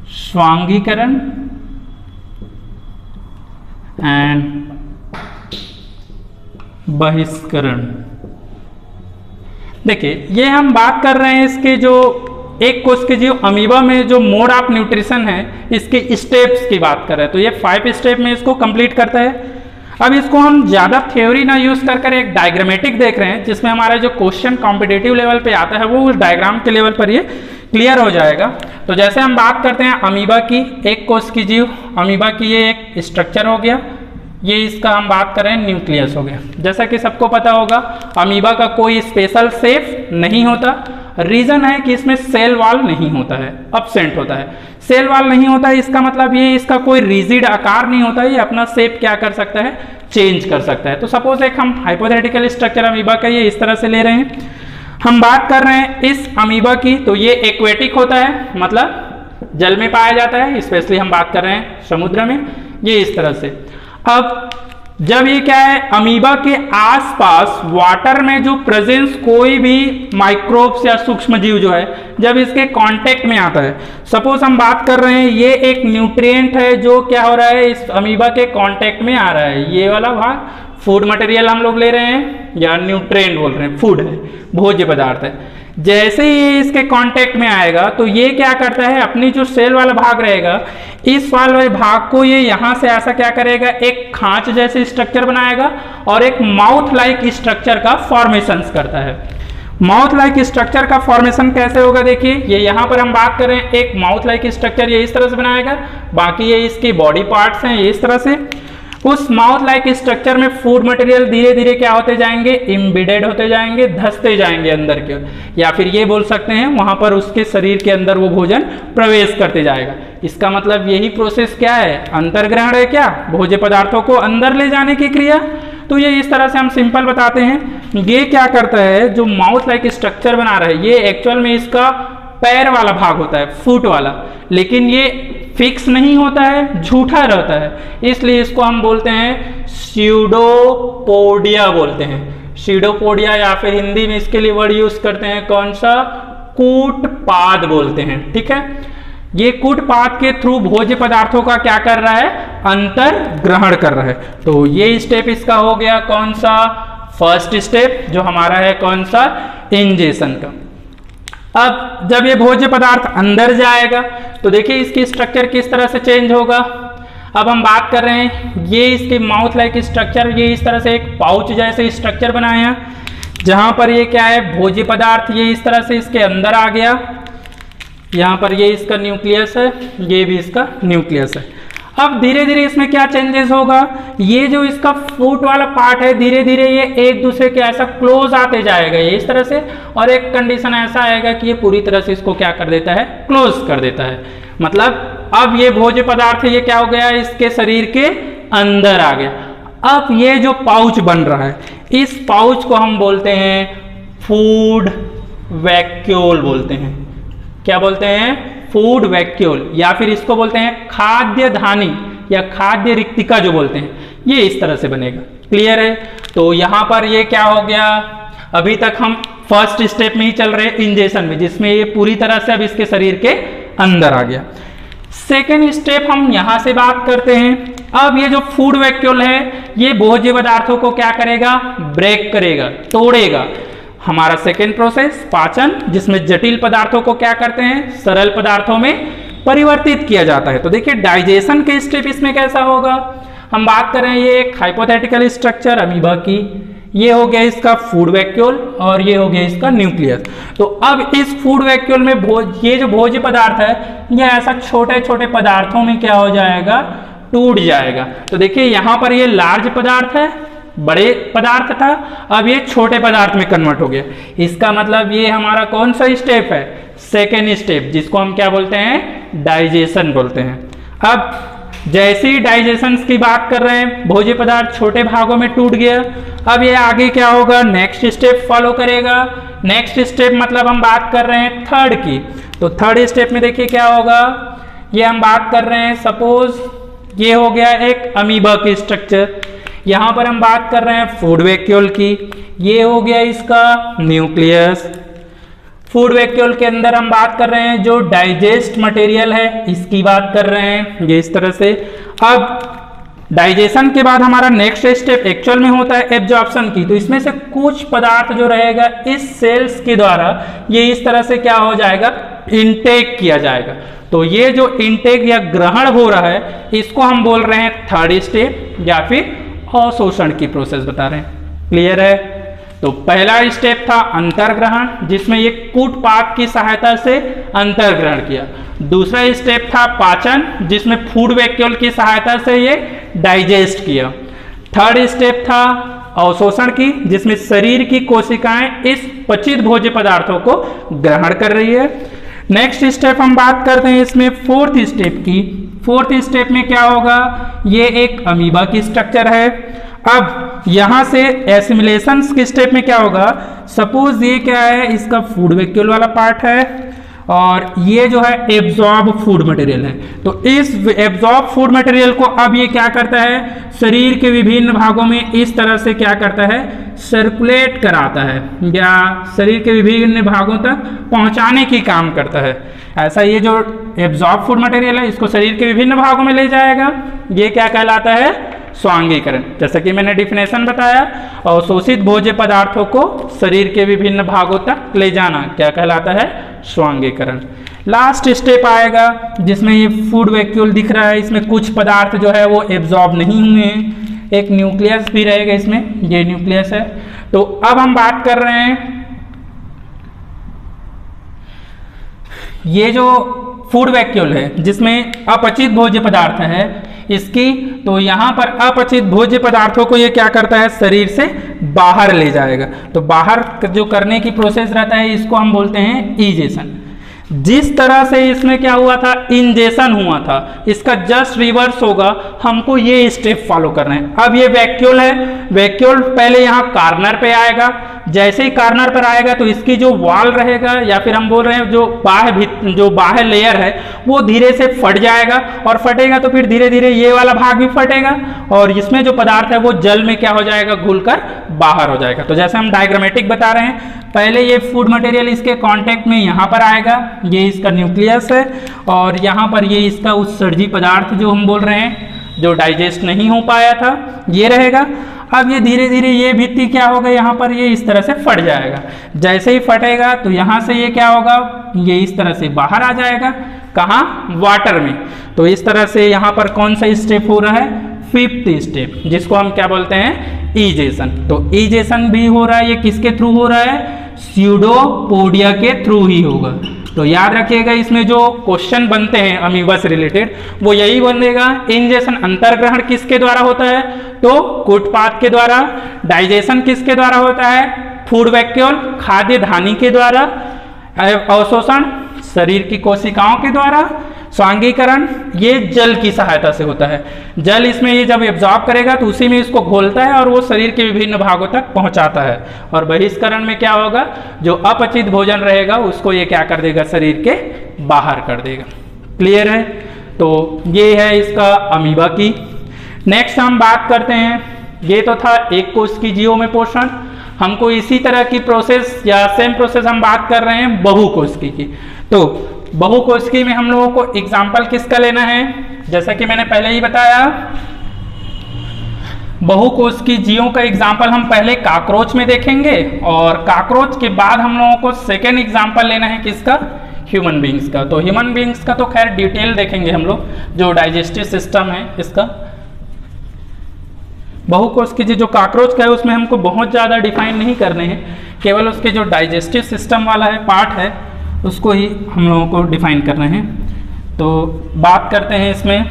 स्वांगीकरण एंड बहिष्करण। देखिए ये हम बात कर रहे हैं इसके जो एक कोश के जीव अमीबा में जो मोड ऑफ न्यूट्रिशन है इसके स्टेप्स की बात कर रहे हैं, तो ये 5 स्टेप में इसको कंप्लीट करता है। अब इसको हम ज़्यादा थ्योरी ना यूज कर एक डायग्रामेटिक देख रहे हैं, जिसमें हमारा जो क्वेश्चन कॉम्पिटिटिव लेवल पे आता है वो उस डायग्राम के लेवल पर ये क्लियर हो जाएगा। तो जैसे हम बात करते हैं अमीबा की, एक कोश की जीव अमीबा की, ये एक स्ट्रक्चर हो गया, ये इसका हम बात कर रहे हैं न्यूक्लियस हो गया। जैसा कि सबको पता होगा अमीबा का कोई स्पेशल शेप नहीं होता, रीजन है कि इसमें सेल वॉल नहीं होता है, एब्सेंट होता है। सेल वॉल नहीं होता है इसका मतलब ये इसका कोई रिजिड आकार नहीं होता है, ये अपना शेप क्या कर सकता है, चेंज कर सकता है। तो सपोज एक हम हाइपोथेटिकल स्ट्रक्चर अमीबा का ये इस तरह से ले रहे हैं, हम बात कर रहे हैं इस अमीबा की, तो ये एक्वेटिक होता है, मतलब जल में पाया जाता है, स्पेशली हम बात कर रहे हैं समुद्र में, ये इस तरह से। अब जब ये क्या है, अमीबा के आसपास वाटर में जो प्रेजेंस कोई भी माइक्रोब्स या सूक्ष्म जीव जो है जब इसके कांटेक्ट में आता है, सपोज हम बात कर रहे हैं ये एक न्यूट्रिएंट है जो क्या हो रहा है, इस अमीबा के कांटेक्ट में आ रहा है, ये वाला भाग फूड मटेरियल हम लोग ले रहे हैं या न्यूट्रिएंट बोल रहे हैं, फूड है, भोज्य पदार्थ है। जैसे ही इसके कांटेक्ट में आएगा तो ये क्या करता है, अपनी जो सेल वाला भाग रहेगा इस वाले भाग को ये यहाँ से ऐसा क्या करेगा, एक खांच जैसे स्ट्रक्चर बनाएगा और एक माउथ लाइक स्ट्रक्चर का फॉर्मेशन करता है। माउथ लाइक स्ट्रक्चर का फॉर्मेशन कैसे होगा, देखिए ये यहाँ पर हम बात करें एक माउथ लाइक स्ट्रक्चर ये इस तरह से बनाएगा, बाकी ये इसकी बॉडी पार्ट्स हैं ये इस तरह से। उस माउथ लाइक स्ट्रक्चर में फूड मटेरियल धीरे धीरे क्या होते जाएंगे, इम्बेडेड होते जाएंगे, धंसते जाएंगे अंदर की ओर, या फिर ये बोल सकते हैं वहां पर उसके शरीर के अंदर वो भोजन प्रवेश करते जाएगा। इसका मतलब यही प्रोसेस क्या है, अंतर्ग्रहण है, क्या भोज्य पदार्थों को अंदर ले जाने की क्रिया। तो ये इस तरह से हम सिंपल बताते हैं। ये क्या करता है, जो माउथ लाइक स्ट्रक्चर बना रहा है ये एक्चुअल में इसका पैर वाला भाग होता है, फुट वाला, लेकिन ये फिक्स नहीं होता है, झूठा रहता है, इसलिए इसको हम बोलते हैं स्यूडोपोडिया बोलते हैं। स्यूडोपोडिया या फिर हिंदी में इसके लिए वर्ड यूज करते हैं कौन सा, कूटपाद बोलते हैं। ठीक है, ये कूटपाद के थ्रू भोज्य पदार्थों का क्या कर रहा है, अंतर ग्रहण कर रहा है। तो ये स्टेप इसका हो गया कौन सा, फर्स्ट स्टेप जो हमारा है कौन सा, इंजेशन का। अब जब ये भोज्य पदार्थ अंदर जाएगा तो देखिए इसकी स्ट्रक्चर किस तरह से चेंज होगा। अब हम बात कर रहे हैं ये इसके माउथ लाइक स्ट्रक्चर, ये इस तरह से एक पाउच जैसे स्ट्रक्चर बनाया जहां पर ये क्या है, भोज्य पदार्थ ये इस तरह से इसके अंदर आ गया, यहाँ पर ये इसका न्यूक्लियस है, ये भी इसका न्यूक्लियस है। अब धीरे धीरे इसमें क्या चेंजेस होगा, ये जो इसका फूट वाला पार्ट है धीरे धीरे ये एक दूसरे के ऐसा क्लोज आते जाएगा ये इस तरह से, और एक कंडीशन ऐसा आएगा कि ये पूरी तरह से इसको क्या कर देता है, क्लोज कर देता है। मतलब अब ये भोज्य पदार्थ है ये क्या हो गया, इसके शरीर के अंदर आ गया। अब ये जो पाउच बन रहा है इस पाउच को हम बोलते हैं फूड वैक्यूल बोलते हैं। क्या बोलते हैं, फूड वैक्यूल, या फिर इसको बोलते हैं खाद्य धानी या खाद्य रिक्तिका जो बोलते हैं, ये इस तरह से बनेगा। क्लियर है, तो यहां पर ये क्या हो गया, अभी तक हम फर्स्ट स्टेप में ही चल रहे हैं इंजेशन में, जिसमें ये पूरी तरह से अब इसके शरीर के अंदर आ गया। सेकेंड स्टेप हम यहां से बात करते हैं। अब ये जो फूड वैक्यूल है ये भोज्य पदार्थों को क्या करेगा, ब्रेक करेगा, तोड़ेगा। हमारा सेकेंड प्रोसेस पाचन, जिसमें जटिल पदार्थों को क्या करते हैं, सरल पदार्थों में परिवर्तित किया जाता है। तो देखिए डाइजेशन के स्टेप इसमें कैसा होगा, हम बात कर रहे हैं ये एक हाइपोथेटिकल स्ट्रक्चर अमीबा की, ये हो गया इसका फूड वैक्यूल और ये हो गया इसका न्यूक्लियस। तो अब इस फूड वैक्यूल में ये जो भोज्य पदार्थ है ये ऐसा छोटे छोटे पदार्थों में क्या हो जाएगा, टूट जाएगा। तो देखिए यहाँ पर ये लार्ज पदार्थ है, बड़े पदार्थ था, अब ये छोटे पदार्थ में कन्वर्ट हो गया। इसका मतलब ये हमारा कौन सा स्टेप है, सेकेंड स्टेप, जिसको हम क्या बोलते हैं, डाइजेशन बोलते हैं। अब जैसे ही डाइजेशन की बात कर रहे हैं, भोज्य पदार्थ छोटे भागों में टूट गया, अब ये आगे क्या होगा, नेक्स्ट स्टेप फॉलो करेगा। नेक्स्ट स्टेप मतलब हम बात कर रहे हैं थर्ड की, तो थर्ड स्टेप में देखिए क्या होगा, ये हम बात कर रहे हैं सपोज ये हो गया एक अमीबा की स्ट्रक्चर, यहां पर हम बात कर रहे हैं फूड वैक्यूल की, ये हो गया इसका न्यूक्लियस। फूड वैक्यूल के अंदर हम बात कर रहे हैं जो डाइजेस्ट मटेरियल है इसकी बात कर रहे हैं, ये इस तरह से। अब डाइजेशन के बाद हमारा नेक्स्ट स्टेप एक्चुअल में होता है एब्जॉर्प्शन की, तो इसमें से कुछ पदार्थ जो रहेगा इस सेल्स के द्वारा ये इस तरह से क्या हो जाएगा, इनटेक किया जाएगा। तो ये जो इनटेक या ग्रहण हो रहा है इसको हम बोल रहे हैं थर्ड स्टेप या फिर अवशोषण की प्रोसेस बता रहे हैं। क्लियर है? तो पहला स्टेप था अंतर्ग्रहण, जिसमें ये कूटपाक की सहायता से अंतर्ग्रहण किया। दूसरा स्टेप था पाचन, जिसमें फूड वैक्यूल की सहायता से ये डाइजेस्ट किया। थर्ड स्टेप था अवशोषण की, जिसमें शरीर की कोशिकाएं इस पचित भोज्य पदार्थों को ग्रहण कर रही है। नेक्स्ट स्टेप हम बात करते हैं इसमें फोर्थ स्टेप की। फोर्थ स्टेप में क्या होगा, ये एक अमीबा की स्ट्रक्चर है। अब यहां से एसिमिलेशन के स्टेप में क्या होगा, सपोज ये क्या है, इसका फूड वैक्यूल वाला पार्ट है और ये जो है एब्जॉर्ब फूड मटेरियल है। तो इस एब्जॉर्ब फूड मटेरियल को अब ये क्या करता है, शरीर के विभिन्न भागों में इस तरह से क्या करता है, सर्कुलेट कराता है या शरीर के विभिन्न भागों तक पहुंचाने की काम करता है। ऐसा ये जो एब्जॉर्ब फूड मटेरियल है इसको शरीर के विभिन्न भागों में ले जाएगा। ये क्या कहलाता है, स्वांगीकरण। जैसा कि मैंने डिफिनेशन बताया, अवशोषित भोज्य पदार्थों को शरीर के विभिन्न भागों तक ले जाना क्या कहलाता है, स्वांगीकरण। लास्ट स्टेप आएगा जिसमें ये फूड वैक्यूल दिख रहा है, इसमें कुछ पदार्थ जो है वो एब्जॉर्ब नहीं हुए हैं, एक न्यूक्लियस भी रहेगा इसमें, ये न्यूक्लियस है। तो अब हम बात कर रहे हैं ये जो फूड वैक्यूल है जिसमें अपचित भोज्य पदार्थ है इसकी, तो यहाँ पर अपचित भोज्य पदार्थों को ये क्या करता है, शरीर से बाहर ले जाएगा। तो बाहर जो करने की प्रोसेस रहता है इसको हम बोलते हैं इजेशन। जिस तरह से इसमें क्या हुआ था, इंजेशन हुआ था, इसका जस्ट रिवर्स होगा। हमको ये स्टेप फॉलो करना है। अब ये वैक्यूल है, वैक्यूल पहले यहाँ कार्नर पे आएगा। जैसे ही कार्नर पर आएगा तो इसकी जो वॉल रहेगा या फिर हम बोल रहे हैं जो बाह्य लेयर है वो धीरे से फट जाएगा, और फटेगा तो फिर धीरे धीरे ये वाला भाग भी फटेगा और इसमें जो पदार्थ है वो जल में क्या हो जाएगा, घुलकर बाहर हो जाएगा। तो जैसे हम डायग्रामेटिक बता रहे हैं, पहले ये फूड मटेरियल इसके कांटेक्ट में यहाँ पर आएगा, ये इसका न्यूक्लियस है, और यहाँ पर ये इसका उत्सर्जी पदार्थ जो हम बोल रहे हैं जो डाइजेस्ट नहीं हो पाया था ये रहेगा। अब ये धीरे धीरे ये भित्ति क्या होगा, यहाँ पर ये इस तरह से फट जाएगा। जैसे ही फटेगा तो यहाँ से ये क्या होगा, ये इस तरह से बाहर आ जाएगा। कहाँ, वाटर में। तो इस तरह से यहाँ पर कौन सा स्टेप हो रहा है, फिफ्थ स्टेप, जिसको हम क्या बोलते हैं, इजेशन। तो इजेशन भी हो रहा है, ये किसके थ्रू हो रहा है, स्यूडोपोडिया के थ्रू ही होगा। तो याद रखिएगा इसमें जो क्वेश्चन बनते हैं अमीबा से रिलेटेड वो यही बनेगा। इंजेशन अंतर्ग्रहण किसके द्वारा होता है, तो कूटपात के द्वारा। डाइजेशन किसके द्वारा होता है, फूड वैक्यूल खाद्य धानी के द्वारा। अवशोषण शरीर की कोशिकाओं के द्वारा। स्वांगीकरण ये जल की सहायता से होता है। जल इसमें ये जब एब्जॉर्ब करेगा तो उसी में इसको घोलता है और वो शरीर के विभिन्न भागों तक पहुंचाता है। और बहिष्करण में क्या होगा, जो अपचित भोजन रहेगा उसको ये क्या कर देगा, शरीर के बाहर कर देगा। क्लियर है? तो ये है इसका अमीबा की। नेक्स्ट हम बात करते हैं, ये तो था एक कोश की जीवों में पोषण। हमको इसी तरह की प्रोसेस या सेम प्रोसेस हम बात कर रहे हैं बहुकोशिकी की। तो बहुकोशिकी में हम लोगों को एग्जाम्पल किसका लेना है, जैसा कि मैंने पहले ही बताया, बहुकोशिकी जीवों का एग्जाम्पल हम पहले काकरोच में देखेंगे और काकरोच के बाद हम लोगों को सेकेंड एग्जाम्पल लेना है किसका, ह्यूमन बींग्स का। तो ह्यूमन बींग्स का तो खैर डिटेल देखेंगे हम लोग, जो डाइजेस्टिव सिस्टम है इसका। बहुकोशिकी जो काकरोच का है उसमें हमको बहुत ज़्यादा डिफाइन नहीं करने हैं, केवल उसके जो डाइजेस्टिव सिस्टम वाला है पार्ट है उसको ही हम लोगों को डिफाइन करना है। तो बात करते हैं इसमें,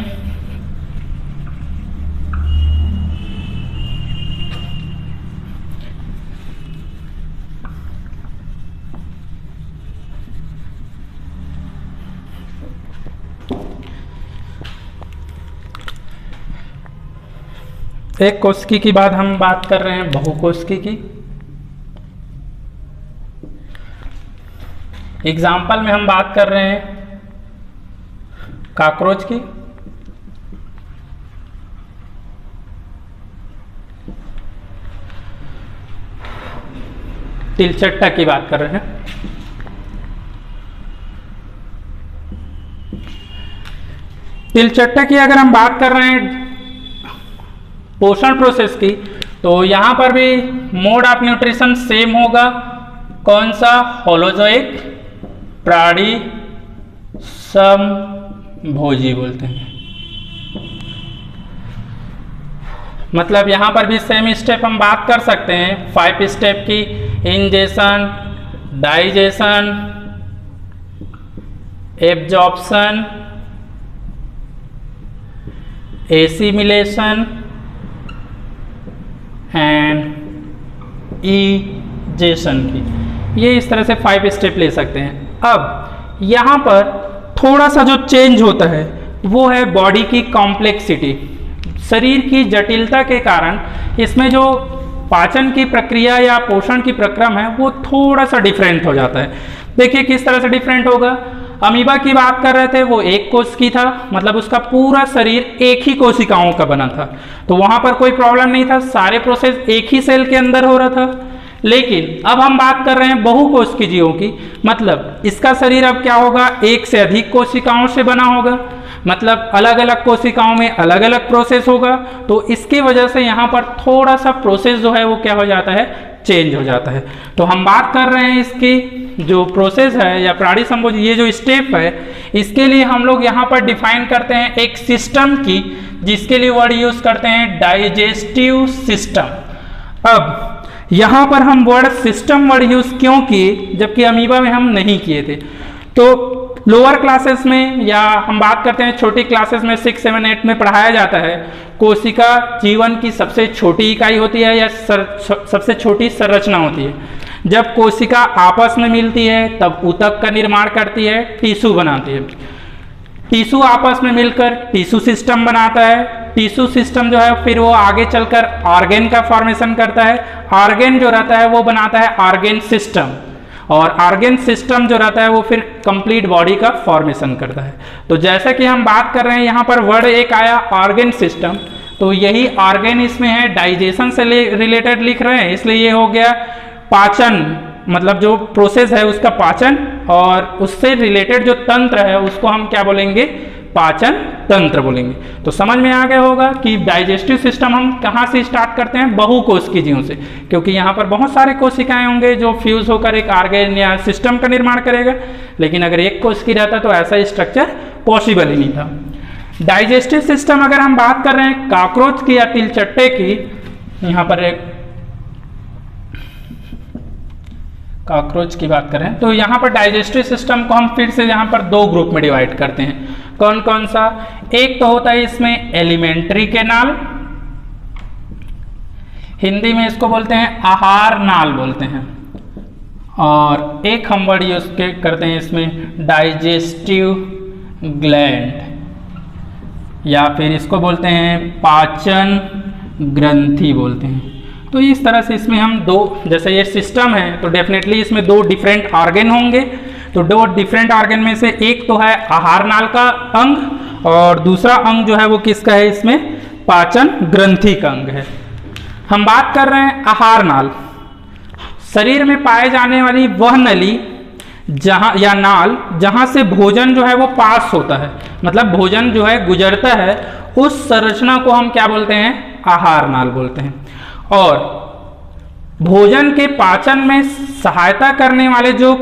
एक कोशिकी की बाद हम बात कर रहे हैं बहुकोशिकी की। एग्जाम्पल में हम बात कर रहे हैं काकरोच की। तिलचट्टा की बात कर रहे हैं। तिलचट्टा की अगर हम बात कर रहे हैं पोषण प्रोसेस की, तो यहां पर भी मोड ऑफ न्यूट्रिशन सेम होगा। कौन सा, होलोजोइक प्राणी समभोजी बोलते हैं। मतलब यहाँ पर भी सेम स्टेप हम बात कर सकते हैं 5 स्टेप की, ingestion, digestion, absorption, assimilation and egestion की। ये इस तरह से 5 स्टेप ले सकते हैं। अब यहाँ पर थोड़ा सा जो चेंज होता है वो है बॉडी की कॉम्प्लेक्सिटी। शरीर की जटिलता के कारण इसमें जो पाचन की प्रक्रिया या पोषण की प्रक्रम है वो थोड़ा सा डिफरेंट हो जाता है। देखिए किस तरह से डिफरेंट होगा। अमीबा की बात कर रहे थे, वो एक कोश की था, मतलब उसका पूरा शरीर एक ही कोशिकाओं का बना था, तो वहां पर कोई प्रॉब्लम नहीं था, सारे प्रोसेस एक ही सेल के अंदर हो रहा था। लेकिन अब हम बात कर रहे हैं बहुकोशिकीय जीवों की, मतलब इसका शरीर अब क्या होगा, एक से अधिक कोशिकाओं से बना होगा, मतलब अलग अलग कोशिकाओं में अलग अलग प्रोसेस होगा। तो इसकी वजह से यहाँ पर थोड़ा सा प्रोसेस जो है वो क्या हो जाता है, चेंज हो जाता है। तो हम बात कर रहे हैं इसकी जो प्रोसेस है या प्राणी संभोजी, ये जो स्टेप है, इसके लिए हम लोग यहाँ पर डिफाइन करते हैं एक सिस्टम की, जिसके लिए वर्ड यूज करते हैं डाइजेस्टिव सिस्टम। अब यहाँ पर हम वर्ड सिस्टम वर्ड यूज क्यों किए, जबकि अमीबा में हम नहीं किए थे। तो लोअर क्लासेस में या हम बात करते हैं छोटी क्लासेस में 6, 7, 8 में पढ़ाया जाता है, कोशिका जीवन की सबसे छोटी इकाई होती है या सबसे छोटी संरचना होती है। जब कोशिका आपस में मिलती है तब ऊतक का निर्माण करती है, टिश्यू बनाती है। टिश्यू आपस में मिलकर टिश्यू सिस्टम बनाता है। टिश्यू सिस्टम जो है फिर वो आगे चलकर ऑर्गेन का फॉर्मेशन करता है। ऑर्गेन जो रहता है वो बनाता है ऑर्गेन सिस्टम, और ऑर्गेन सिस्टम जो रहता है वो फिर कंप्लीट बॉडी का फॉर्मेशन करता है। तो जैसा कि हम बात कर रहे हैं यहाँ पर वर्ड एक आया ऑर्गेन सिस्टम, तो यही ऑर्गेन इसमें है, डाइजेशन से रिलेटेड लिख रहे हैं, इसलिए ये हो गया पाचन, मतलब जो प्रोसेस है उसका पाचन, और उससे रिलेटेड जो तंत्र है उसको हम क्या बोलेंगे, पाचन तंत्र बोलेंगे। तो समझ में आ गया होगा कि डाइजेस्टिव सिस्टम हम कहाँ से स्टार्ट करते हैं, बहुकोशिकीय जीवों से, क्योंकि यहाँ पर बहुत सारे कोशिकाएं होंगे जो फ्यूज होकर एक ऑर्गेन या सिस्टम का निर्माण करेगा, लेकिन अगर एक कोशिकी रहता तो ऐसा स्ट्रक्चर पॉसिबल ही नहीं था। डाइजेस्टिव सिस्टम अगर हम बात कर रहे हैं कॉकरोच की या तिलचट्टे की, यहाँ पर एक कॉकरोच की बात करें तो यहाँ पर डाइजेस्टिव सिस्टम को हम फिर से यहाँ पर 2 ग्रुप में डिवाइड करते हैं। कौन कौन सा, एक तो होता है इसमें एलिमेंट्री कैनाल, हिंदी में इसको बोलते हैं आहार नाल बोलते हैं, और एक हम वर्ड यूज करते हैं इसमें डाइजेस्टिव ग्लैंड, या फिर इसको बोलते हैं पाचन ग्रंथि बोलते हैं। तो इस तरह से इसमें हम 2, जैसे ये सिस्टम है तो डेफिनेटली इसमें 2 डिफरेंट ऑर्गेन होंगे। तो 2 डिफरेंट ऑर्गेन में से एक तो है आहार नाल का अंग, और दूसरा अंग जो है वो किसका है, इसमें पाचन ग्रंथि का अंग है। हम बात कर रहे हैं आहार नाल, शरीर में पाए जाने वाली वह नली जहां या नाल जहां से भोजन जो है वो पास होता है, मतलब भोजन जो है गुजरता है, उस संरचना को हम क्या बोलते हैं, आहार नाल बोलते हैं। और भोजन के पाचन में सहायता करने वाले जो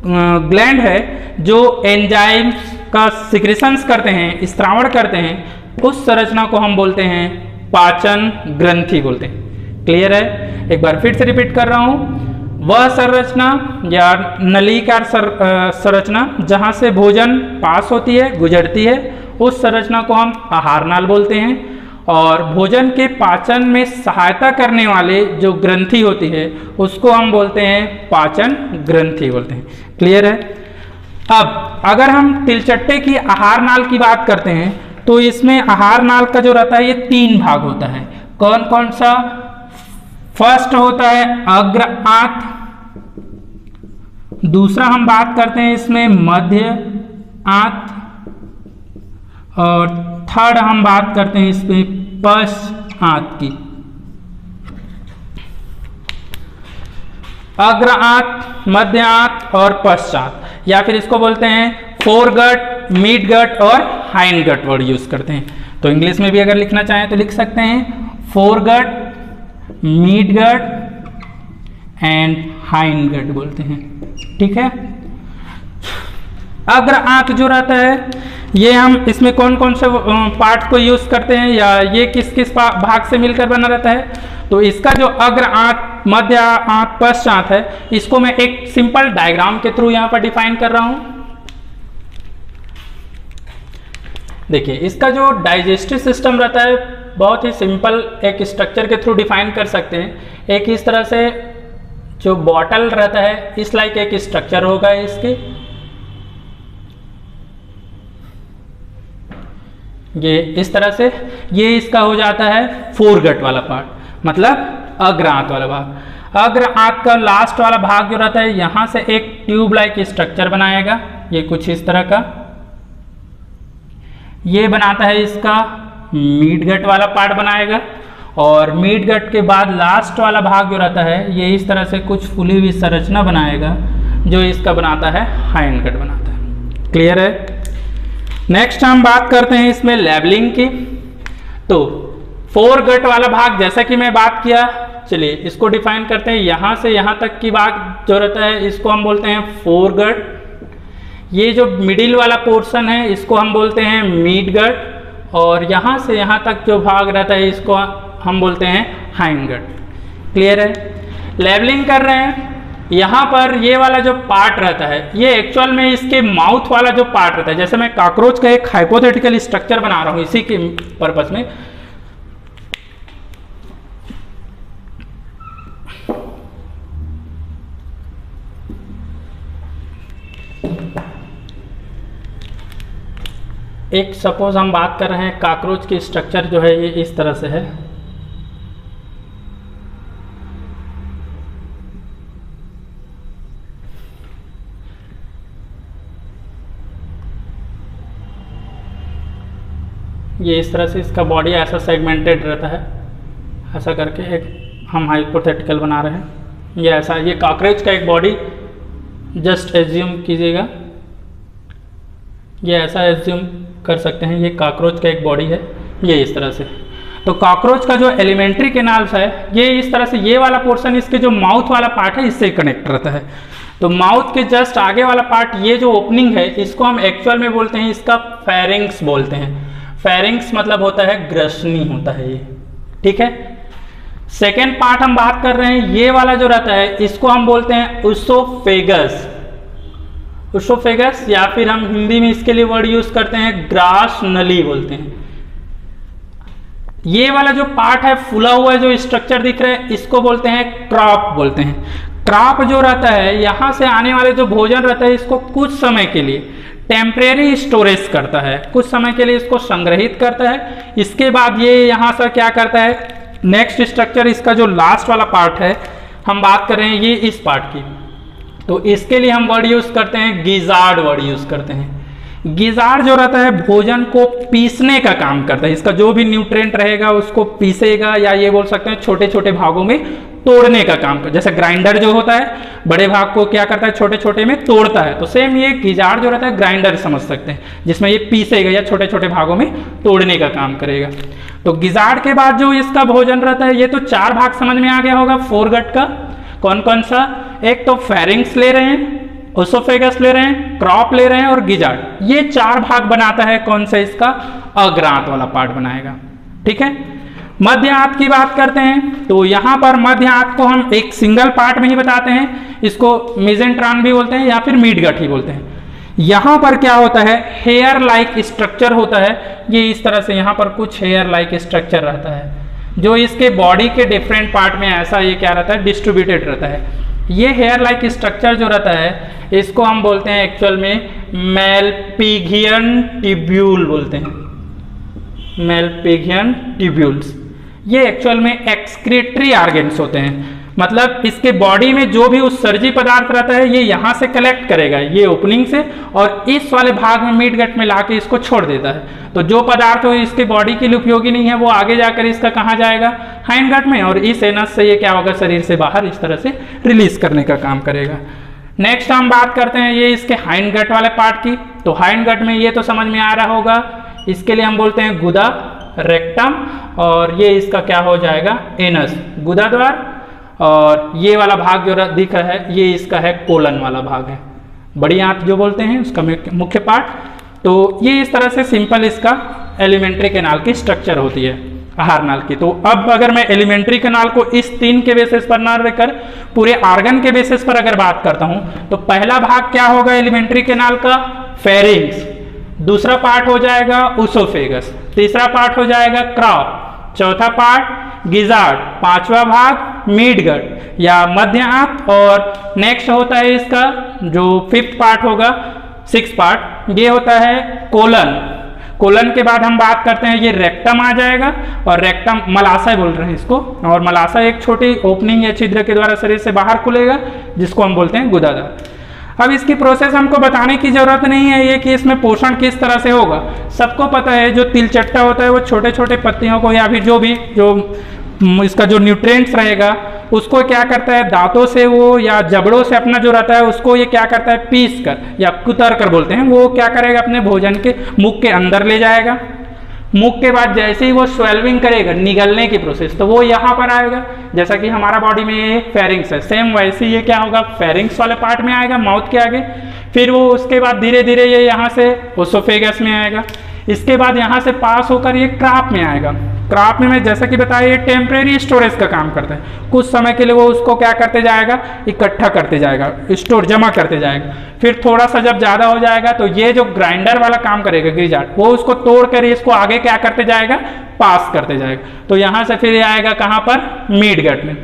ग्लैंड है, जो एंजाइम्स का सिक्रेशंस करते हैं, स्त्रावण करते हैं, उस संरचना को हम बोलते हैं पाचन ग्रंथि बोलते हैं। क्लियर है? एक बार फिर से रिपीट कर रहा हूं, वह संरचना या नलिका संरचना जहां से भोजन पास होती है, गुजरती है, उस संरचना को हम आहार नाल बोलते हैं। और भोजन के पाचन में सहायता करने वाले जो ग्रंथि होती है उसको हम बोलते हैं पाचन ग्रंथि बोलते हैं। क्लियर है? अब अगर हम तिलचट्टे की आहार नाल की बात करते हैं तो इसमें आहार नाल का जो रहता है ये 3 भाग होता है। कौन कौन सा? फर्स्ट होता है अग्र आंत, दूसरा हम बात करते हैं इसमें मध्य आंत, और थर्ड हम बात करते हैं इसमें पश्च आंत की। अग्र आंत, मध्य आंत और पश्चात, या फिर इसको बोलते हैं फोरगट, मिड गट और हाइंड गट वर्ड यूज करते हैं। तो इंग्लिश में भी अगर लिखना चाहें तो लिख सकते हैं foregut, midgut and hindgut बोलते हैं। ठीक है? अग्र आंत जो रहता है, ये हम इसमें कौन कौन से पार्ट को यूज करते हैं या ये किस किस भाग से मिलकर बना रहता है, तो इसका जो अग्र आंत, मध्य आंत, पश्च आंत है, इसको मैं एक सिंपल डायग्राम के थ्रू यहां पर डिफाइन कर रहा हूं। देखिए, इसका जो डाइजेस्टिव सिस्टम रहता है बहुत ही सिंपल एक स्ट्रक्चर के थ्रू डिफाइन कर सकते हैं। एक इस तरह से जो बॉटल रहता है, इस लाइक एक स्ट्रक्चर होगा इसकी, ये इस तरह से, ये इसका हो जाता है फोरगट वाला पार्ट, मतलब अग्र आंत वाला भाग। अग्र आंत का लास्ट वाला भाग जो रहता है, यहां से एक ट्यूब लाइक स्ट्रक्चर बनाएगा, ये कुछ इस तरह का, ये बनाता है इसका मीट गट वाला पार्ट बनाएगा, और मीट गट के बाद लास्ट वाला भाग जो रहता है, ये इस तरह से कुछ फूली हुई संरचना बनाएगा, जो इसका बनाता है हाइंड गट बनाता है। क्लियर है? नेक्स्ट हम बात करते हैं इसमें लेबलिंग की। तो फोर गट वाला भाग जैसा कि मैं बात किया, चलिए इसको डिफाइन करते हैं। यहां से यहां तक की भाग जो रहता है, इसको हम बोलते हैं फोर गट। ये जो मिडिल वाला पोर्शन है, इसको हम बोलते हैं मीट गट, और यहां से यहां तक जो भाग रहता है, इसको हम बोलते हैं हाइंड गट। क्लियर है? लेबलिंग कर रहे हैं, यहाँ पर ये वाला जो पार्ट रहता है, ये एक्चुअल में इसके माउथ वाला जो पार्ट रहता है, जैसे मैं कॉकरोच का एक हाइपोथेटिकल स्ट्रक्चर बना रहा हूँ इसी के पर्पस में, एक सपोज हम बात कर रहे हैं कॉकरोच की स्ट्रक्चर जो है ये इस तरह से है। ये इस तरह से इसका बॉडी ऐसा सेगमेंटेड रहता है, ऐसा करके एक हम हाइपोथेटिकल बना रहे हैं। ये ऐसा, ये कॉकरोच का एक बॉडी जस्ट एज्यूम कीजिएगा, ये ऐसा एज्यूम कर सकते हैं, ये कॉकरोच का एक बॉडी है, ये इस तरह से। तो कॉकरोच का जो एलिमेंट्री कैनाल्स है, ये इस तरह से, ये वाला पोर्शन इसके जो माउथ वाला पार्ट है इससे कनेक्ट रहता है। तो माउथ के जस्ट आगे वाला पार्ट, ये जो ओपनिंग है, इसको हम एक्चुअल में बोलते हैं, इसका फेरिंग्स बोलते हैं। फेरिंग्स मतलब होता है ग्रसनी होता है ये, ठीक है। सेकेंड पार्ट हम बात कर रहे हैं, ये वाला जो रहता है, इसको हम बोलते हैं उसोफेगस। उसोफेगस, या फिर हम हिंदी में इसके लिए वर्ड यूज करते हैं ग्रास नली बोलते हैं। ये वाला जो पार्ट है, फूला हुआ जो स्ट्रक्चर दिख रहा है, इसको बोलते हैं क्रॉप बोलते हैं। क्रॉप जो रहता है, यहां से आने वाले जो भोजन रहता है, इसको कुछ समय के लिए टेम्परेरी स्टोरेज करता है, कुछ समय के लिए इसको संग्रहित करता है। इसके बाद ये यहाँ से क्या करता है, नेक्स्ट स्ट्रक्चर, इसका जो लास्ट वाला पार्ट है, हम बात कर रहे हैं ये इस पार्ट की, तो इसके लिए हम वर्ड यूज करते हैं गिजार्ड वर्ड यूज करते हैं। गिजार्ड जो रहता है, भोजन को पीसने का काम करता है, इसका जो भी न्यूट्रिएंट रहेगा उसको पीसेगा, या ये बोल सकते हैं छोटे छोटे भागों में तोड़ने का काम करता है। जैसे ग्राइंडर जो होता है, बड़े भाग को क्या करता है, छोटे छोटे में तोड़ता है, तो सेम ये गिजार्ड जो रहता है ग्राइंडर समझ सकते हैं, जिसमें ये पीसेगा या छोटे छोटे भागों में तोड़ने का काम करेगा। तो गिजार्ड के बाद जो इसका भोजन रहता है, ये तो चार भाग समझ में आ गया होगा फोर गट का। कौन कौन सा? एक तो फेरिंग्स ले रहे हैं, ओसोफेगस ले रहे हैं, क्रॉप ले रहे हैं, और गिजार्ड। ये चार भाग बनाता है कौन सा, इसका अग्र आंत वाला पार्ट बनाएगा, ठीक है। मध्य आंत की बात करते हैं, तो यहां पर मध्य आंत को हम एक सिंगल पार्ट में ही बताते हैं, इसको मेसेंट्रॉन भी बोलते हैं या फिर मीट गट ही बोलते हैं। यहां पर क्या होता है, हेयर लाइक स्ट्रक्चर होता है, ये इस तरह से यहां पर कुछ हेयर लाइक स्ट्रक्चर रहता है, जो इसके बॉडी के डिफरेंट पार्ट में ऐसा ये क्या रहता है, डिस्ट्रीब्यूटेड रहता है। ये हेयर लाइक स्ट्रक्चर जो रहता है, इसको हम बोलते हैं एक्चुअल में मेलपिगियन ट्यूब्यूल बोलते हैं, मेलपिगियन ट्यूब्यूल्स। ये एक्चुअल में एक्सक्रीटरी ऑर्गन्स होते हैं, मतलब इसके बॉडी में जो भी उत्सर्जी पदार्थ रहता है, ये यहाँ से कलेक्ट करेगा, ये ओपनिंग से, और इस वाले भाग में मीट गट में लाके इसको छोड़ देता है। तो जो पदार्थ हो इसके बॉडी के लिए उपयोगी नहीं है, वो आगे जाकर इसका कहाँ जाएगा, हाइंड गट में, और इस एनस से ये क्या होगा, शरीर से बाहर इस तरह से रिलीज करने का काम करेगा। नेक्स्ट हम बात करते हैं ये इसके हाइंड गट वाले पार्ट की। तो हाइंड गट में ये तो समझ में आ रहा होगा, इसके लिए हम बोलते हैं गुदा, रेक्टम, और ये इसका क्या हो जाएगा, एनस, गुदा द्वार, और ये वाला भाग जो दिख रहा है, ये इसका है कोलन वाला भाग है, बड़ी आंत जो बोलते हैं उसका मुख्य पार्ट। तो ये इस तरह से सिंपल इसका एलिमेंट्री कैनाल की स्ट्रक्चर होती है आहार नाल की। तो अब अगर मैं एलिमेंट्री कैनाल को इस 3 के बेसिस पर ना रहकर पूरे ऑर्गन के बेसिस पर अगर बात करता हूं, तो पहला भाग क्या होगा एलिमेंट्री कैनाल का? फेरिंग्स। दूसरा पार्ट हो जाएगा उसोफेगस, तीसरा पार्ट हो जाएगा क्राप, चौथा पार्ट गिजार्ड, पांचवा भाग मिडगट या मध्य आंत, और नेक्स्ट होता है इसका जो 5th पार्ट होगा, 6th पार्ट, ये होता है कोलन। कोलन के बाद हम बात करते हैं ये रेक्टम आ जाएगा, और रेक्टम मलाशय बोल रहे हैं इसको, और मलाशय एक छोटी ओपनिंग या छिद्र के द्वारा शरीर से बाहर खुलेगा जिसको हम बोलते हैं गुदादार। अब इसकी प्रोसेस हमको बताने की जरूरत नहीं है ये कि इसमें पोषण किस तरह से होगा, सबको पता है। जो तिलचट्टा होता है वो छोटे छोटे पत्तियों को या फिर जो भी जो इसका जो न्यूट्रिएंट्स रहेगा उसको क्या करता है, दांतों से वो या जबड़ों से अपना जो रहता है उसको ये क्या करता है, पीस कर या कुतर कर बोलते हैं, वो क्या करेगा अपने भोजन के मुख के अंदर ले जाएगा। मुख के बाद जैसे ही वो स्वेल्विंग करेगा, निगलने की प्रोसेस, तो वो यहाँ पर आएगा। जैसा कि हमारा बॉडी में ये फेरिंग्स है, सेम वैसे ही ये क्या होगा, फेरिंग्स वाले पार्ट में आएगा माउथ के आगे। फिर वो उसके बाद धीरे धीरे ये यहाँ से ओसोफेगस में आएगा, इसके बाद यहाँ से पास होकर ये क्राप में आएगा। क्राप में जैसा कि बताया ये टेम्परेरी स्टोरेज का काम करता है, कुछ समय के लिए वो उसको क्या करते जाएगा, इकट्ठा करते जाएगा, स्टोर जमा करते जाएगा। फिर थोड़ा सा जब ज़्यादा हो जाएगा तो ये जो ग्राइंडर वाला काम करेगा गिजार्ड, वो उसको तोड़ कर इसको आगे क्या करते जाएगा, पास करते जाएगा। तो यहाँ से फिर ये आएगा कहाँ पर, मिडगट में।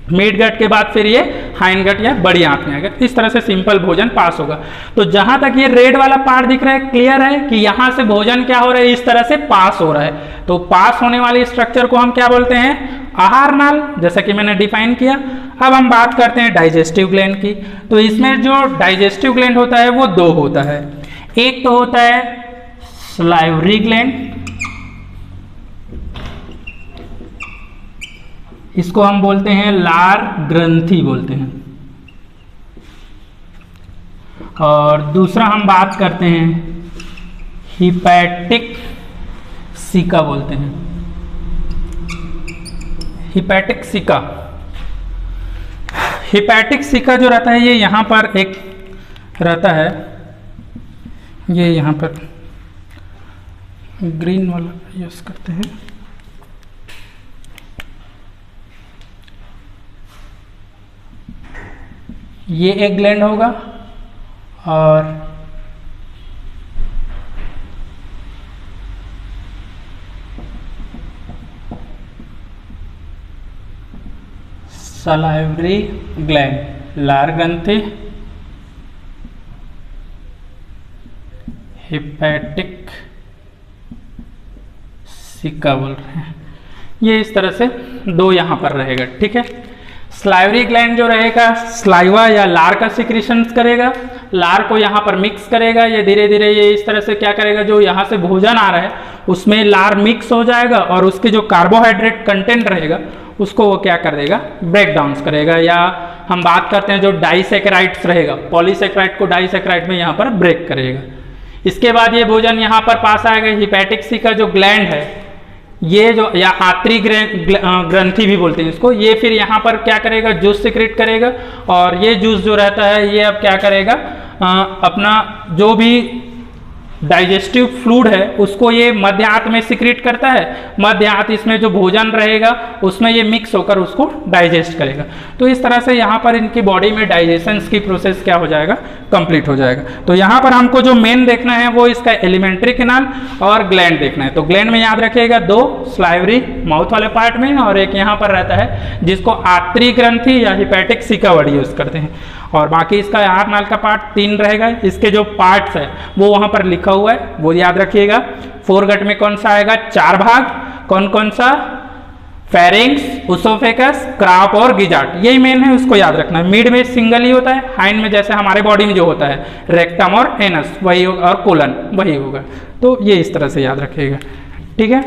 मिडगट के बाद फिर ये हाइंडगट या बड़ी आंत में आएगा। इस तरह से सिंपल भोजन पास होगा। तो जहां तक ये रेड वाला पार्ट दिख रहा है, क्लियर है कि यहां से भोजन क्या हो रहा है, इस तरह से पास हो रहा है। तो पास होने वाली स्ट्रक्चर को हम क्या बोलते हैं, आहार नाल, जैसा कि मैंने डिफाइन किया। अब हम बात करते हैं डाइजेस्टिव ग्लैंड की। तो इसमें जो डाइजेस्टिव ग्लैंड होता है वो 2 होता है। एक तो होता है सलाइवरी ग्लैंड, इसको हम बोलते हैं लार ग्रंथि बोलते हैं, और दूसरा हम बात करते हैं हिपैटिक सिका बोलते हैं, हिपैटिक सिका। हिपैटिक सिका जो रहता है ये यहाँ पर एक रहता है, ये यहाँ पर ग्रीन वाला यूज करते हैं। ये एक ग्लैंड होगा, और सलाइवरी ग्लैंड, लार ग्रंथि, हिपैटिक सिका बोल रहे हैं। ये इस तरह से 2 यहाँ पर रहेगा, ठीक है। स्लाइवरी ग्लैंड जो रहेगा स्लाइवा या लार का सिक्रीशन करेगा, लार को यहाँ पर मिक्स करेगा। ये धीरे धीरे ये इस तरह से क्या करेगा, जो यहाँ से भोजन आ रहा है उसमें लार मिक्स हो जाएगा, और उसके जो कार्बोहाइड्रेट कंटेंट रहेगा उसको वो क्या कर देगा, ब्रेक डाउन करेगा। या हम बात करते हैं जो डाइसेकेराइड्स रहेगा, पॉलीसेकेराइड को डाइसेकेराइड में यहाँ पर ब्रेक करेगा। इसके बाद ये भोजन यहाँ पर पास आएगा। हिपैटिक सिका जो ग्लैंड है, ये जो या आंतरी ग्रंथि भी बोलते हैं इसको, ये फिर यहाँ पर क्या करेगा, जूस सिक्रेट करेगा, और ये जूस जो रहता है ये अब क्या करेगा, अपना जो भी डाइजेस्टिव फ्लूइड है उसको ये मध्य आंत में सिक्रेट करता है। मध्य आंत इसमें जो भोजन रहेगा उसमें ये मिक्स होकर उसको डाइजेस्ट करेगा। तो इस तरह से यहाँ पर इनकी बॉडी में डाइजेशन की प्रोसेस क्या हो जाएगा, कंप्लीट हो जाएगा। तो यहाँ पर हमको जो मेन देखना है वो इसका एलिमेंट्री कैनाल और ग्लैंड देखना है। तो ग्लैंड में याद रखिएगा 2 स्लाइवरी माउथ वाले पार्ट में, और एक यहाँ पर रहता है जिसको आंतरी ग्रंथि या हिपैटिक सिका वर्ड यूज करते हैं। और बाकी इसका आहार नाल का पार्ट 3 रहेगा। इसके जो पार्ट्स है वो वहाँ पर लिखा हुआ है, वो याद रखिएगा। फोरगट में कौन सा आएगा, 4 भाग, कौन कौन सा, फेरिंग्स, उसोफेगस, क्राप और गिजार्ड, यही मेन है, उसको याद रखना है। मिड में सिंगल ही होता है, हाइंड में जैसे हमारे बॉडी में जो होता है रेक्टम और एनस वही होगा, और कोलन वही होगा। तो ये इस तरह से याद रखिएगा, ठीक है।